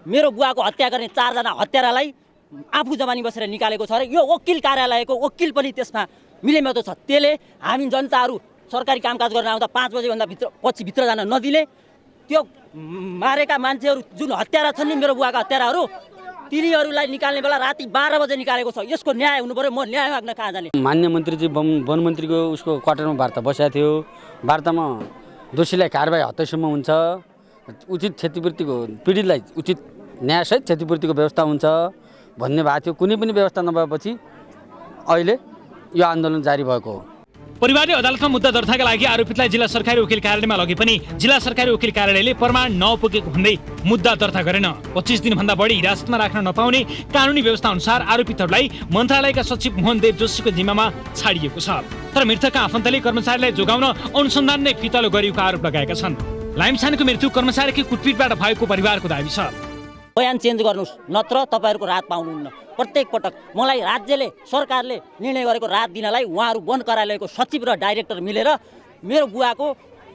मेरो बुवाको हत्या गर्ने 4 जना हत्यारालाई आफू जमानी बसेर निकालेको छ र यो वकिल कार्यालयको वकिल पनि त्यसमा मिलेमतो छ। त्यसले हामी जनताहरू सरकारी कामकाज गर्न आउँदा 5 बजेभन्दा भित्र जान नदिने, त्यो मारेका मान्छेहरू जुन हत्यारा छन् नि मेरो बुवाका हत्याराहरू, तिनीहरूलाई निकाल्ने बेला राति 12 बजे निकालेको छ। यसको न्याय हुनु पर्यो। म न्याय माग्न कहाँ जाने? मान्य मन्त्रीजी वन मन्त्रीको उसको क्वार्टरमा वार्ता बसेको थियो। वार्तामा दोषीलाई कारबाही हत्यासम्म हुन्छ, उचित क्षतिपूर्तिको पीडितलाई उचित न्यायसहित क्षतिपूर्तिको व्यवस्था हुन्छ भन्ने भएको थियो। कुनै पनि व्यवस्था नभएपछि अहिले यो आन्दोलन जारी भएको हो। परिवारले अदालतमा मुद्दा दर्ताका लागि आरोपितलाई जिल्ला सरकारी वकिल कार्यालयमा लगे पनि जिल्ला सरकारी वकिल कार्यालयले प्रमाण नपुगेको भन्दै मुद्दा दर्ता गरेन। 25 दिनभन्दा बढी हिरासतमा राख्न नपाउने कानुनी व्यवस्था अनुसार आरोपितहरूलाई मन्त्रालयका सचिव मोहन देव जोशीको जिम्मामा छाडिएको छ। तर मृतकका आफन्तले कर्मचारीलाई जोगाउन अनुसन्धान नै फितलो गरिएको आरोप लगाएका छन्। लामिछानेको मृत्यु कर्मचारीको कुटपिटबाट भएको परिवारको दाबी छ। बयान चेन्ज गर्नुहोस्, नत्र तपाईँहरूको राहत पाउनुहुन्न। प्रत्येक पटक मलाई राज्यले सरकारले निर्णय गरेको राहत दिनलाई उहाँहरू वन कार्यालयको सचिव र डाइरेक्टर मिलेर मेरो बुवाको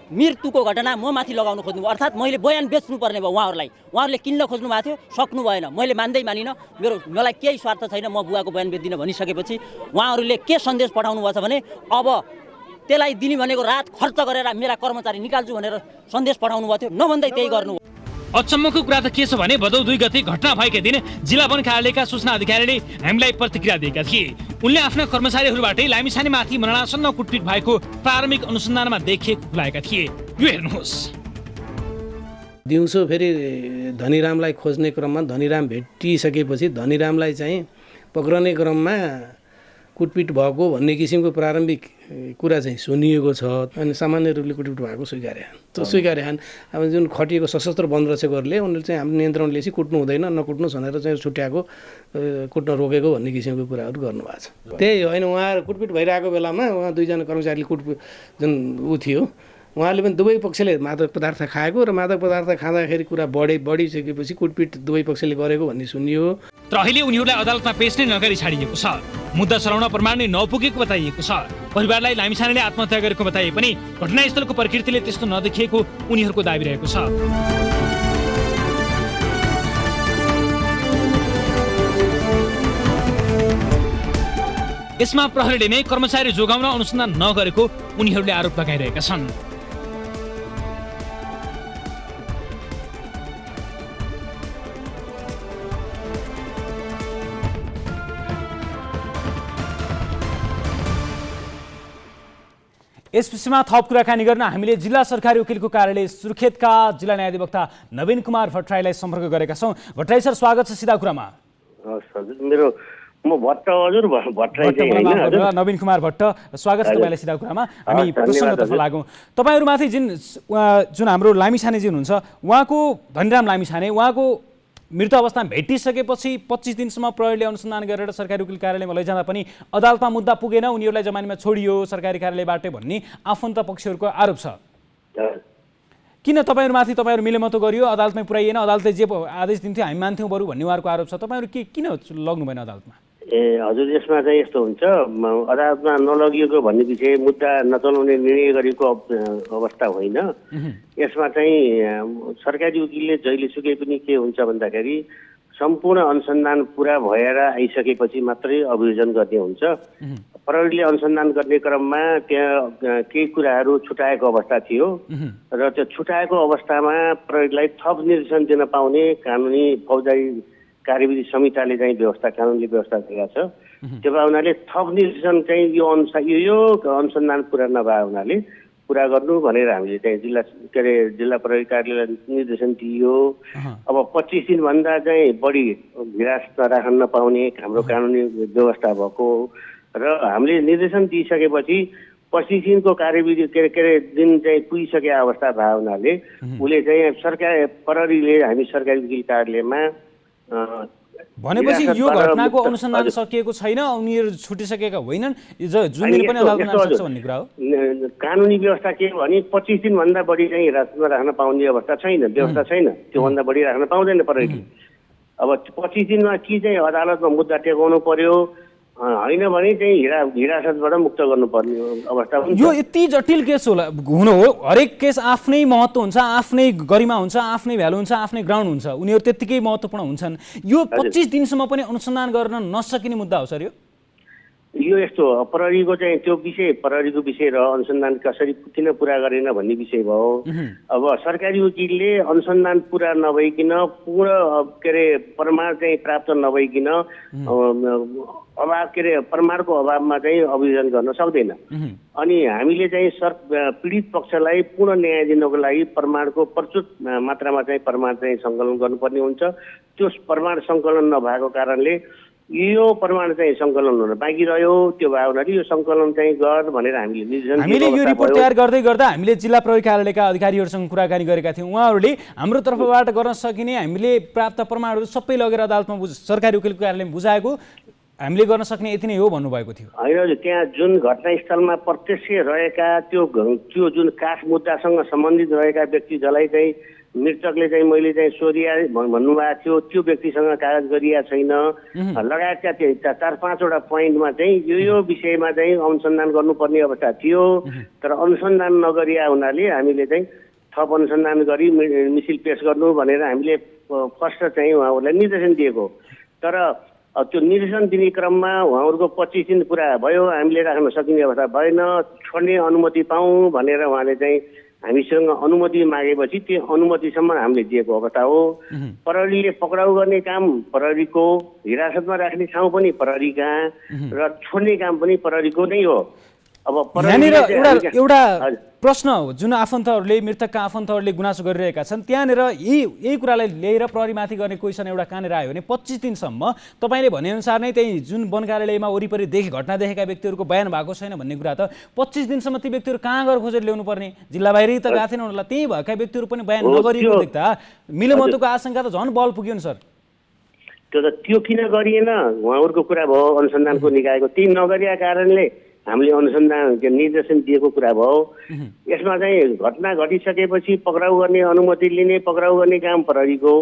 मृत्युको घटना म माथि लगाउन खोज्नु, अर्थात् मैले बयान बेच्नुपर्ने भयो उहाँहरूलाई। उहाँहरूले किन्न खोज्नु भएको थियो, सक्नु भएन। मैले मान्दै मानिनँ, मलाई केही स्वार्थ छैन, म बुवाको बयान बेच्दिनँ भनिसकेपछि उहाँहरूले के सन्देश पठाउनु भएको छ भने अब त्यसलाई दिने भनेको रात खर्च गरेर मेरा कर्मचारी निकाल्छु भनेर सन्देश पठाउनु भएको थियो। नभन्दै त्यही गर्नु। अचम्मको कुरा त के छ भने भदौ 2 गते घटना भएकै दिन जिल्ला वन कार्यालयका सूचना अधिकारीले हामीलाई प्रतिक्रिया दिएका थिए। उनले आफ्ना कर्मचारीहरूबाटै लामिछानेमाथि मरणासन्न कुटपिट भएको प्रारम्भिक अनुसन्धानमा देखिएको खुलाएका थिए। यो हेर्नुहोस्। दिउँसो फेरि धनीरामलाई खोज्ने क्रममा धनीराम भेटिसकेपछि धनीरामलाई चाहिँ पक्रने क्रममा कुटपिट भएको भन्ने किसिमको प्रारम्भिक कुरा चाहिँ सुनिएको छ। अनि सामान्य रूपले कुटपिट भएको स्वीकारे छन्। अब जुन खटिएको सशस्त्र वनरक्षकहरूले उनीहरूले चाहिँ हाम्रो नियन्त्रण लिएपछि कुट्नु हुँदैन, नकुट्नुहोस् भनेर चाहिँ छुट्याएको, कुट्न रोकेको भन्ने किसिमको कुराहरू गर्नुभएको छ। त्यही होइन, उहाँहरू कुटपिट भइरहेको बेलामा उहाँ 2 जना कर्मचारीले कुटपिट जुन थियो, उहाँले पनि दुवै पक्षले मादक पदार्थ खाएको र मादक पदार्थ खाँदाखेरि कुरा बढिसकेपछि कुटपिट दुवै पक्षले गरेको भन्ने सुनियो। तर अहिले उनीहरूलाई अदालतमा पेश नै नगरी छाडिएको छ। मुद्दा चलाउन प्रमाण नै नपुगेको बताइएको छ। परिवारलाई लामिछानेले आत्महत्या गरेको बताए पनि घटनास्थलको प्रकृतिले त्यस्तो नदेखिएको उनीहरूको दाबी रहेको छ। यसमा प्रहरीले नै कर्मचारी जोगाउन अनुसन्धान नगरेको उनीहरूले आरोप लगाइरहेका छन्। यस विषयमा थप कुराकानी गर्न हामीले जिल्ला सरकारी वकिलको कार्यालय सुर्खेतका जिल्ला न्यायाधिवक्ता नवीन कुमार भट्टराईलाई सम्पर्क गरेका छौँ। भट्टराई सर, स्वागत छ सिधा कुरामा। म भट्ट हजुर भट्टराई होइन, नवीन कुमार भट्ट, स्वागत छ तपाईँलाई सिधा कुरामा। हामी प्रसङ्गतर्फ लागौँ। तपाईँहरूमाथि जुन हाम्रो लामिछाने हुनुहुन्छ, उहाँको धनीराम लामिछाने, उहाँको मृत्यु अवस्थामा भेटिसकेपछि 25 दिनसम्म प्रहरीले अनुसन्धान गरेर सरकारी वकिल कार्यालयमा लैजाँदा पनि अदालतमा मुद्दा पुगेन, उनीहरूलाई जमानीमा छोडियो सरकारी कार्यालयबाट भन्ने आफन्त पक्षहरूको आरोप छ। किन तपाईँहरू मिलेमतो गरियो, अदालतमै पुर्याइएन, अदालतले जे आदेश दिन्थ्यो हामी मान्थ्यौँ बरु भन्ने उहाँहरूको आरोप छ। तपाईँहरू किन लग्नु भएन अदालतमा? हजुर, यसमा चाहिँ यस्तो हुन्छ, अदालतमा नलगिएको भन्ने विषय मुद्दा नचलाउने निर्णय गरेको अवस्था होइन। यसमा चाहिँ सरकारी वकिलले जहिलेसुकै पनि के हुन्छ भन्दाखेरि सम्पूर्ण अनुसन्धान पुरा भएर आइसकेपछि मात्रै अभियोजन गर्ने हुन्छ। प्रहरीले अनुसन्धान गर्ने क्रममा त्यहाँ केही कुराहरू छुटाएको अवस्था थियो र त्यो छुटाएको अवस्थामा प्रहरीलाई थप निर्देशन दिन पाउने कानुनी फौजदारी कार्यविधि संहिताले चाहिँ कानुनले व्यवस्था दिएको छ। त्यो भए हुनाले थप निर्देशन चाहिँ यो अनुसन्धान पुरा नभए हुनाले पुरा गर्नु भनेर हामीले चाहिँ जिल्ला प्रहरी कार्यालयलाई निर्देशन दियो। अब 25 दिनभन्दा चाहिँ बढी हिरासतमा राख्न नपाउने हाम्रो कानुनी व्यवस्था भएको र हामीले निर्देशन दिइसकेपछि 25 दिनको कार्यविधि दिन चाहिँ पुगिसके अवस्था भए हुनाले उसले चाहिँ प्रहरीले हामी सरकारी वकिल कार्यालयमा भनेपछि यो घटनाको अनुसन्धान सकिएको छैन, उनीहरू छुटिसकेका होइनन्, जुनले पनि अदालतमा आउन सक्छ भन्ने कुरा हो। कानुनी व्यवस्था के भने 25 दिनभन्दा बढी चाहिँ हिरासतमा राख्न पाउने अवस्था छैन, व्यवस्था छैन। त्योभन्दा बढी राख्न पाउँदैन प्रहरीले। अब 25 दिनमा कि चाहिँ अदालतमा मुद्दा टेकाउनु पर्यो, होइन भने चाहिँ हिरासतबाट मुक्त गर्नुपर्ने अवस्था हुन्छ। यो यति जटिल केस हुनु हो, हरेक केस आफ्नै महत्त्व हुन्छ, आफ्नै गरिमा हुन्छ, आफ्नै भ्यालु हुन्छ, आफ्नै ग्राउन्ड हुन्छ, उनीहरू त्यत्तिकै महत्त्वपूर्ण हुन्छन्। यो 25 दिनसम्म पनि अनुसन्धान गर्न नसकिने मुद्दा हो सर यो यस्तो प्रहरीको चाहिँ त्यो विषय प्रहरीको विषय र अनुसन्धान कसरी किन पुरा गरेन भन्ने विषय भयो। अब सरकारी वकिलले अनुसन्धान पुरा नभइकन पूर्ण प्रमाण चाहिँ प्राप्त नभइकन प्रमाणको अभावमा चाहिँ अभियोजन गर्न सक्दैन। अनि हामीले चाहिँ पीडित पक्षलाई पूर्ण न्याय दिनको लागि प्रमाणको प्रचुर मात्रामा चाहिँ प्रमाण चाहिँ सङ्कलन गर्नुपर्ने हुन्छ। त्यो प्रमाण सङ्कलन नभएको कारणले यो प्रमाण चाहिँ सङ्कलन हुन बाँकी रह्यो। त्यो भए हुनाले यो सङ्कलन चाहिँ गर भनेर हामीले यो रिपोर्ट तयार गर्दै गर्दा हामीले जिल्ला प्रहरी कार्यालयका अधिकारीहरूसँग कुराकानी गरेका थियौँ। उहाँहरूले हाम्रो तर्फबाट गर्न सकिने हामीले प्राप्त प्रमाणहरू सबै लगेर अदालतमा सरकारी वकिलको कार्यालयमा बुझाएको, हामीले गर्न सक्ने यति नै हो भन्नुभएको थियो। होइन, त्यहाँ जुन घटनास्थलमा प्रत्यक्ष रहेका त्यो जुन काठ मुद्दासँग सम्बन्धित रहेका व्यक्ति जसलाई चाहिँ मृतकले चाहिँ मैले चाहिँ सोधिया भन्नुभएको थियो, त्यो व्यक्तिसँग कागज गरिया छैन लगायतका 4-5वटा पोइन्टमा चाहिँ यो विषयमा चाहिँ अनुसन्धान गर्नुपर्ने अवस्था थियो। तर अनुसन्धान नगरिया हुनाले हामीले चाहिँ थप अनुसन्धान गरी मिसिल पेश गर्नु भनेर हामीले फर्स्ट चाहिँ उहाँहरूलाई निर्देशन दिएको। तर त्यो निर्देशन दिने क्रममा उहाँहरूको 25 दिन पुरा भयो, हामीले राख्न सकिने अवस्था भएन, छोड्ने अनुमति पाऊँ भनेर उहाँले चाहिँ हामीसँग अनुमति मागेपछि त्यो अनुमतिसम्म हामीले दिएको अवस्था हो। प्रहरीले पक्राउ गर्ने काम प्रहरीको, हिरासतमा राख्ने ठाउँ पनि प्रहरीका र छोड्ने काम पनि प्रहरीको नै हो। अब यहाँनिर एउटा प्रश्न हो जुन आफन्तहरूले, मृतकका आफन्तहरूले गुनासो गरिरहेका छन्, त्यहाँनिर यही कुरालाई लिएर प्रहरीमाथि गर्ने क्वेसन एउटा कहाँनिर आयो भने 25 दिनसम्म तपाईँले भनेअनुसार नै त्यही जुन वन कार्यालयमा वरिपरि घटना देखेका व्यक्तिहरूको बयान भएको छैन भन्ने कुरा त 25 दिनसम्म ती व्यक्तिहरू कहाँ गएर खोजेर ल्याउनु पर्ने? जिल्ला बाहिरै त गएको थिएन उनीहरूलाई, त्यही भएका व्यक्तिहरू पनि बयान नगरिएको देख्दा मिलोमतोको आशंका त झन् बल पुग्यो नि सर। त्यो किन गरिएन उहाँहरूको कुरा भयो, अनुसन्धानको निकायको त्यही नगरिया कारणले हामीले अनुसन्धान निर्देशन दिएको कुरा भयो। यसमा चाहिँ घटना घटिसकेपछि पक्राउ गर्ने अनुमति लिने, पक्राउ गर्ने काम प्रहरीको।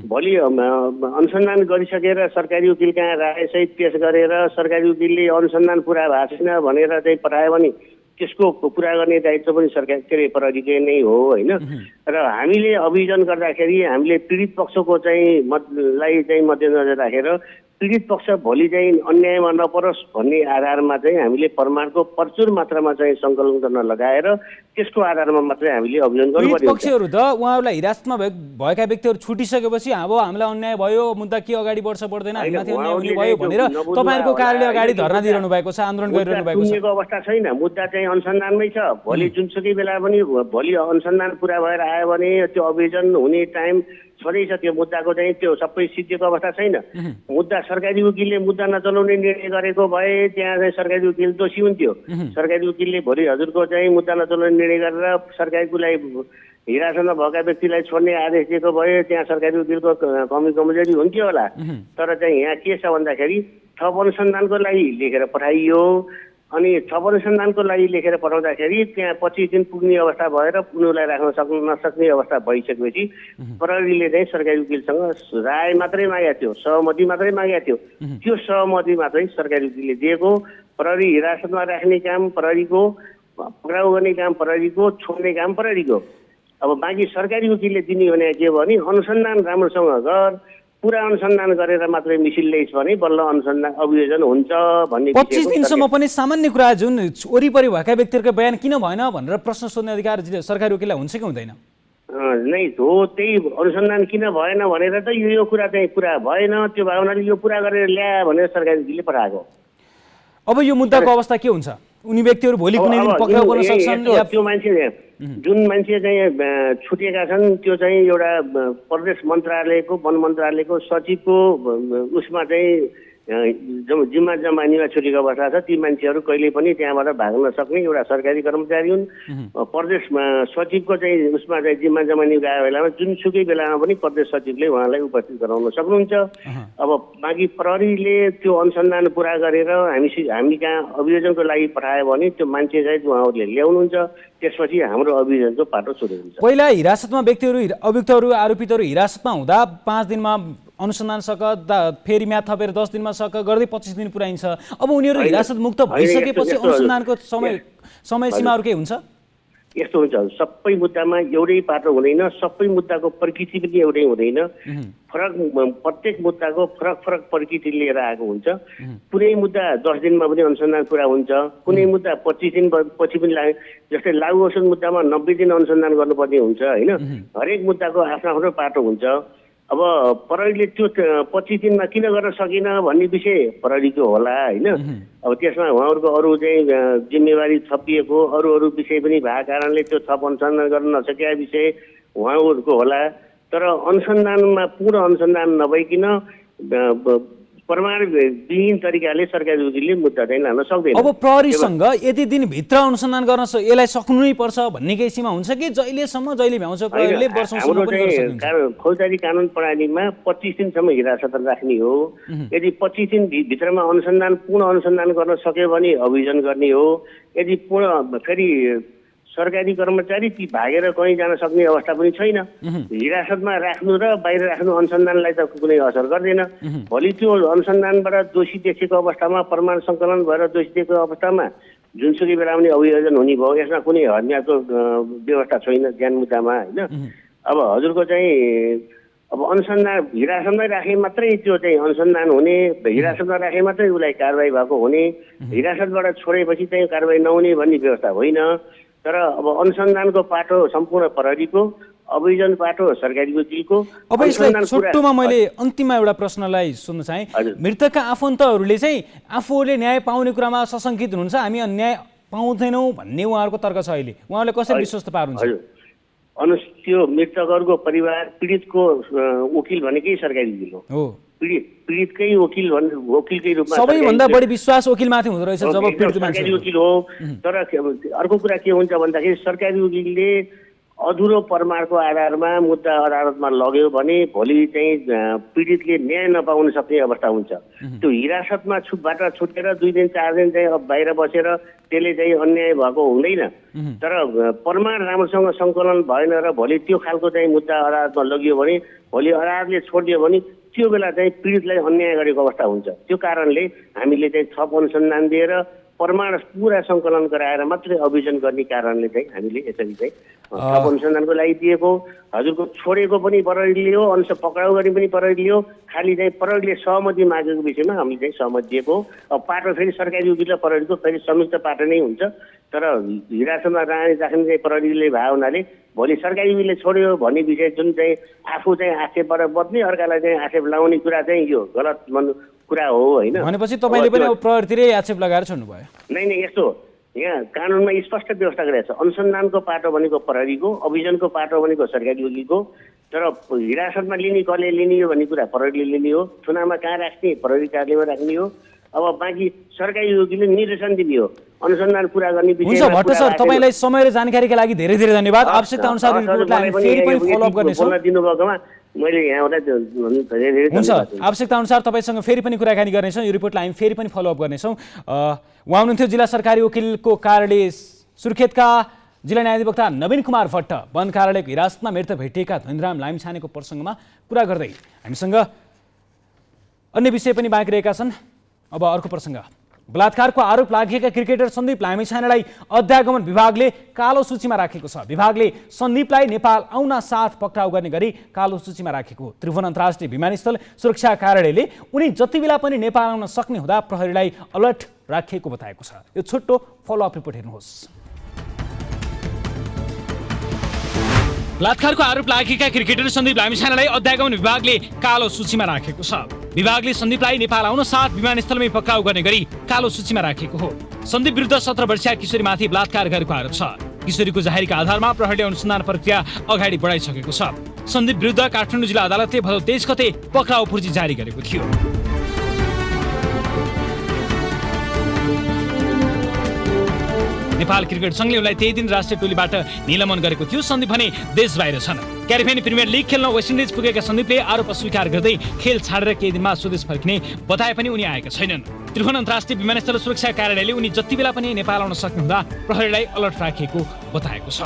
भोलि अनुसन्धान गरिसकेर सरकारी वकिल कहाँ रायसहित पेश गरेर सरकारी वकिलले अनुसन्धान पुरा भएको छैन भनेर चाहिँ पठायो भने त्यसको पुरा गर्ने दायित्व पनि सरकार प्रहरीकै नै हो, होइन। र हामीले अभियोजन गर्दाखेरि हामीले पीडित पक्षको चाहिँ मध्यनजर राखेर पीडित पक्ष भोलि चाहिँ अन्यायमा नपरोस् भन्ने आधारमा चाहिँ हामीले प्रमाणको प्रचुर मात्रामा चाहिँ सङ्कलन गर्न लगाएर त्यसको आधारमा मात्रै हामीले अभियोजन गर्नुपर्छ। पक्षहरू त उहाँहरूलाई हिरासतमा भएका व्यक्तिहरू छुटिसकेपछि अब हामीलाई अन्याय भयो, मुद्दा के अगाडि बढ्छ बढ्दैन, हामीमाथि अन्याय भयो भनेर तपाईँहरूको कार्यालय अगाडि धरना दिइरहनु भएको छ, आन्दोलन गरिरहनु भएको छ। अवस्था छैन, मुद्दा चाहिँ अनुसन्धानमै छ। भोलि जुनसुकै बेला पनि भोलि अनुसन्धान पुरा भएर आयो भने त्यो अभियोजन हुने टाइम छँदैछ। त्यो मुद्दाको चाहिँ त्यो सबै सिद्धिएको अवस्था छैन। मुद्दा सरकारी वकिलले मुद्दा नचलाउने निर्णय गरेको भए त्यहाँ चाहिँ सरकारी वकिल दोषी हुन्थ्यो। सरकारी वकिलले भोलि हजुरको चाहिँ मुद्दा नचलाउने निर्णय गरेर सरकारीलाई हिरासतमा भएका व्यक्तिलाई छोड्ने आदेश दिएको भए त्यहाँ सरकारी वकिलको कमी कमजोरी हुन्थ्यो होला। तर चाहिँ यहाँ के छ भन्दाखेरि थप अनुसन्धानको लागि लेखेर पठाइयो। अनि थप अनुसन्धानको लागि लेखेर पठाउँदाखेरि त्यहाँ 25 दिन पुग्ने अवस्था भएर उनीहरूलाई राख्न नसक्ने अवस्था भइसकेपछि प्रहरीले चाहिँ सरकारी वकिलसँग राय मात्रै मागेको थियो, सहमति मात्रै मागेको थियो। त्यो सहमति मात्रै सरकारी वकिलले दिएको। प्रहरी हिरासतमा राख्ने काम प्रहरीको, पक्राउ गर्ने काम प्रहरीको, छोड्ने काम प्रहरीको। अब बाँकी सरकारी वकिलले दिने भने के भने अनुसन्धान राम्रोसँग गर, पुरा अनुसन्धान गरेर मात्रै मिसिल ल्याइस् भने बल्ल अनुसन्धान अभियोजन हुन्छ भन्ने 25 दिनसम्म पनि सामान्य कुरा जुन वरिपरि भएका व्यक्तिहरूको बयान किन भएन भनेर प्रश्न सोध्ने अधिकार सरकारी वकिललाई हुन्छ कि हुँदैन? नै हो, त्यही अनुसन्धान किन भएन भनेर त यो कुरा चाहिँ पुरा भएन, त्यो भावनाले यो पुरा गरेर ल्या भनेर सरकारी वकिलले पठाएको। अब यो मुद्दाको अवस्था के हुन्छ? उनी व्यक्तिहरू भोलि कुनै दिन पक्राउ गर्न सक्छन् या त्यो मान्छे जुन मान्छे चाहिँ छुटेका छन् त्यो चाहिँ एउटा प्रदेश मन्त्रालयको वन मन्त्रालयको सचिवको उसमा चाहिँ जिम्मा जमानीमा छुटेको अवस्था छ। ती मान्छेहरू कहिले पनि त्यहाँबाट भाग्न सक्ने एउटा सरकारी कर्मचारी हुन्। प्रदेश सचिवको चाहिँ उसमा चाहिँ जिम्मा जमानी गएको बेलामा जुनसुकै बेलामा पनि प्रदेश सचिवले उहाँलाई उपस्थित गराउन सक्नुहुन्छ। अब बाँकी प्रहरीले त्यो अनुसन्धान पुरा गरेर हामी कहाँ अभियोजनको लागि पठायो भने त्यो मान्छे चाहिँ उहाँहरूले ल्याउनुहुन्छ, त्यसपछि हाम्रो अभियोजनको पाटो सुरु हुन्छ। पहिला हिरासतमा व्यक्तिहरू अभियुक्तहरू आरोपितहरू हिरासतमा हुँदा 5 दिनमा अनुसन्धान सक फेरि म्याद थपेर 10 दिनमा सक गर्दै 25 दिन पुऱ्याइन्छ। अब उनीहरू हिरासत मुक्त भइसकेपछि अनुसन्धानको समय सीमाहरू के हुन्छ? यस्तो हुन्छ, सबै मुद्दामा एउटै पाटो हुँदैन, सबै मुद्दाको प्रकृति पनि एउटै हुँदैन। प्रत्येक मुद्दाको फरक फरक प्रकृति लिएर आएको हुन्छ। कुनै मुद्दा 10 दिनमा पनि अनुसन्धान पुरा हुन्छ, कुनै मुद्दा 25 दिन पछि पनि जस्तै लागु औषध मुद्दामा 90 दिन अनुसन्धान गर्नुपर्ने हुन्छ होइन। हरेक मुद्दाको आफ्नो आफ्नो पाटो हुन्छ। अब प्रहरीले त्यो 25 दिनमा किन गर्न सकिन भन्ने विषय प्रहरीको होला होइन। अब त्यसमा उहाँहरूको अरू चाहिँ जिम्मेवारी थपिएको अरू विषय पनि भएको कारणले त्यो थप अनुसन्धान गर्न नसकेका विषय उहाँहरूको होला। तर अनुसन्धानमा पूर्ण अनुसन्धान नभइकन प्रमाणविहीन तरिकाले सरकारी वकिलले मुद्दा चाहिँ लान सक्दैन। अब प्रहरीसँग यति दिनभित्र अनुसन्धान गर्न यसलाई सक्नै पर्छ भन्ने केही सीमा हुन्छ कि जहिले भ्याउँछ प्रहरीले वर्षौंसम्म पनि गर्न सक्नुहुन्छ? फौजदारी कानुन प्रणालीमा 25 दिनसम्म हिरासत राख्ने हो। यदि 25 दिन भित्रमा पूर्ण अनुसन्धान गर्न सक्यो भने अभियोजन गर्ने हो। यदि फेरि सरकारी कर्मचारी ती भागेर कहीँ जान सक्ने अवस्था पनि छैन। हिरासतमा राख्नु र बाहिर राख्नु अनुसन्धानलाई त कुनै असर गर्दैन। भोलि त्यो अनुसन्धानबाट दोषी देखेको अवस्थामा प्रमाण सङ्कलन भएर दोषी देखेको अवस्थामा जुनसुकै बेला पनि अभियोजन हुने भयो। यसमा कुनै हर्नियाको व्यवस्था छैन ज्यान मुद्दामा होइन। अब हजुरको चाहिँ अब अनुसन्धान हिरासतमै राखे मात्रै त्यो चाहिँ अनुसन्धान हुने, हिरासतमा राखे मात्रै उसलाई कारवाही भएको हुने, हिरासतबाट छोडेपछि चाहिँ कारवाही नहुने भन्ने व्यवस्था होइन। तर अब अनुसन्धानको पाटो सम्पूर्ण प्रहरीको, अभियोजन पाटो सरकारी वकिलको। अब यसलाई छोटोमा मैले अन्तिममा एउटा प्रश्नलाई सोध्न चाहे। मृतकका आफन्तहरूले चाहिँ आफूले न्याय पाउने कुरामा सशङ्कित हुनुहुन्छ, हामी न्याय पाउँदैनौँ भन्ने उहाँहरूको तर्क छ। अहिले उहाँहरूले कसरी विश्वस्त पार्नुहुन्छ? त्यो मृतकहरूको परिवार पीडितको वकिल भनेकै सरकारी वकिल हो। पीडितकै वकिलकै रूपमा सबैभन्दा बढी विश्वास वकिलमाथि हुँदो रहेछ जब पीडित मान्छे सरकारी वकिल हो। तर अर्को कुरा के हुन्छ भन्दाखेरि सरकारी वकिलले अधुरो प्रमाणको आधारमा मुद्दा अदालतमा लग्यो भने भोलि चाहिँ पीडितले न्याय नपाउन सक्ने अवस्था हुन्छ। त्यो हिरासतमा छुटेर 2 दिन 4 दिन चाहिँ बाहिर बसेर त्यसले चाहिँ अन्याय भएको हुँदैन। तर प्रमाण राम्रोसँग सङ्कलन भएन र भोलि त्यो खालको चाहिँ मुद्दा अदालतमा लगियो भने भोलि अदालतले छोडिदियो भने त्यो बेला चाहिँ पीडितलाई अन्याय गरेको अवस्था हुन्छ। त्यो कारणले हामीले चाहिँ थप अनुसन्धान दिएर प्रमाण पुरा सङ्कलन गराएर मात्रै अभियोजन गर्ने कारणले चाहिँ हामीले यसरी चाहिँ थप अनुसन्धानको लागि दिएको। हजुरको छोडेको पनि प्रहरीले हो, पक्राउ गर्ने पनि प्रहरीले हो। खालि चाहिँ प्रहरीले सहमति मागेको विषयमा हामीले चाहिँ सहमति दिएको। अब पाटो फेरि सरकारी वकिल र प्रहरीको फेरि संयुक्त पाटो नै हुन्छ। तर हिरासतमा राख्ने चाहिँ प्रहरीले भए हुनाले भोलि सरकारी वकिलले छोड्यो भन्ने विषय जुन चाहिँ आफू चाहिँ आक्षेपबाट बच्ने अर्कालाई चाहिँ आक्षेप लगाउने कुरा चाहिँ यो गलत कुरा हो होइन। भनेपछि तपाईँले पनि प्रहरीतिरै आक्षेप लगाएर छोड्नुभयो? नै यस्तो यहाँ कानुनमा स्पष्ट व्यवस्था गरेको छ। अनुसन्धानको पाटो भनेको प्रहरीको, अभियोजनको पाटो भनेको सरकारी वकिलको। तर हिरासतमा लिने कसले लिने हो भन्ने कुरा प्रहरीले लिने हो। थुनामा कहाँ राख्ने प्रहरी कार्यालयमा राख्ने हो। अब बाँकी सरकारी वकिलले निर्देशन दिने हो अनुसन्धान पुरा गर्ने विषयमा। हुन्छ भट्ट सर, तपाईँलाई समय र जानकारीका लागि धेरै धेरै धन्यवाद। आवश्यकता अनुसार रिपोर्टलाई हामी फेरि पनि फलोअप गर्नेछौँ। मैले यहाँबाट हुन्छ, आवश्यकता अनुसार तपाईँसँग फेरि पनि कुराकानी गर्नेछौँ। यो रिपोर्टलाई हामी फेरि पनि फलोअप गर्नेछौँ। उहाँ हुनुहुन्थ्यो जिल्ला सरकारी वकिलको कार्यालय सुर्खेतका जिल्ला न्यायाधिवक्ता नवीन कुमार भट्ट। वन कार्यालयको हिरासतमा मृत भेटिएका धनीराम लामिछानेको प्रसङ्गमा कुरा गर्दै हामीसँग अन्य विषय पनि बाँकी रहेका छन्। अब अर्को प्रसङ्ग। बलात्कारको आरोप लागेका क्रिकेटर सन्दीप लामिछानेलाई अध्यागमन विभागले कालो सूचीमा राखेको छ। विभागले सन्दीपलाई नेपाल आउन साथ पक्राउ गर्ने गरी कालो सूचीमा राखेको हो। त्रिभुवन अन्तर्राष्ट्रिय विमानस्थल सुरक्षा कार्यालयले उनी जति बेला पनि नेपाल आउन सक्ने हुँदा प्रहरीलाई अलर्ट राखिएको बताएको छ। यो छोटो फलोअप रिपोर्ट हेर्नुहोस्। बलात्कारको आरोप लागेका क्रिकेटर सन्दीप लामिछानेलाई अध्यागमन विभागले कालो सूचीमा राखेको छ। विभागले सन्दीपलाई नेपाल आउन साथ विमानस्थलमै पक्राउ गर्ने गरी कालो सूचीमा राखेको हो। सन्दीप विरुद्ध 17 वर्षीय किशोरीमाथि बलात्कार गरेको आरोप छ। किशोरीको जाहेरका आधारमा प्रहरीले अनुसन्धान प्रक्रिया अगाडि बढाइसकेको छ। सन्दीप विरुद्ध काठमाडौँ जिल्ला अदालतले भदौ 23 गते पक्राउ पूर्जी जारी गरेको थियो। नेपाल क्रिकेट संघले उनलाई त्यही दिन राष्ट्रिय टोलीबाट निलम्बन गरेको थियो। सन्दीप भने देश बाहिर छन्। क्यारिबियन प्रिमियर लिग खेल्न वेस्ट इन्डिज पुगेका सन्दीपले आरोप अस्वीकार गर्दै खेल छाडेर केही दिनमा स्वदेश फर्किने बताए पनि उनी आएका छैनन्। त्रिभुवन अन्तर्राष्ट्रिय विमानस्थल सुरक्षा कार्यालयले उनी जति बेला पनि नेपाल आउन सक्ने हुँदा प्रहरीलाई अलर्ट राखेको बताएको छ।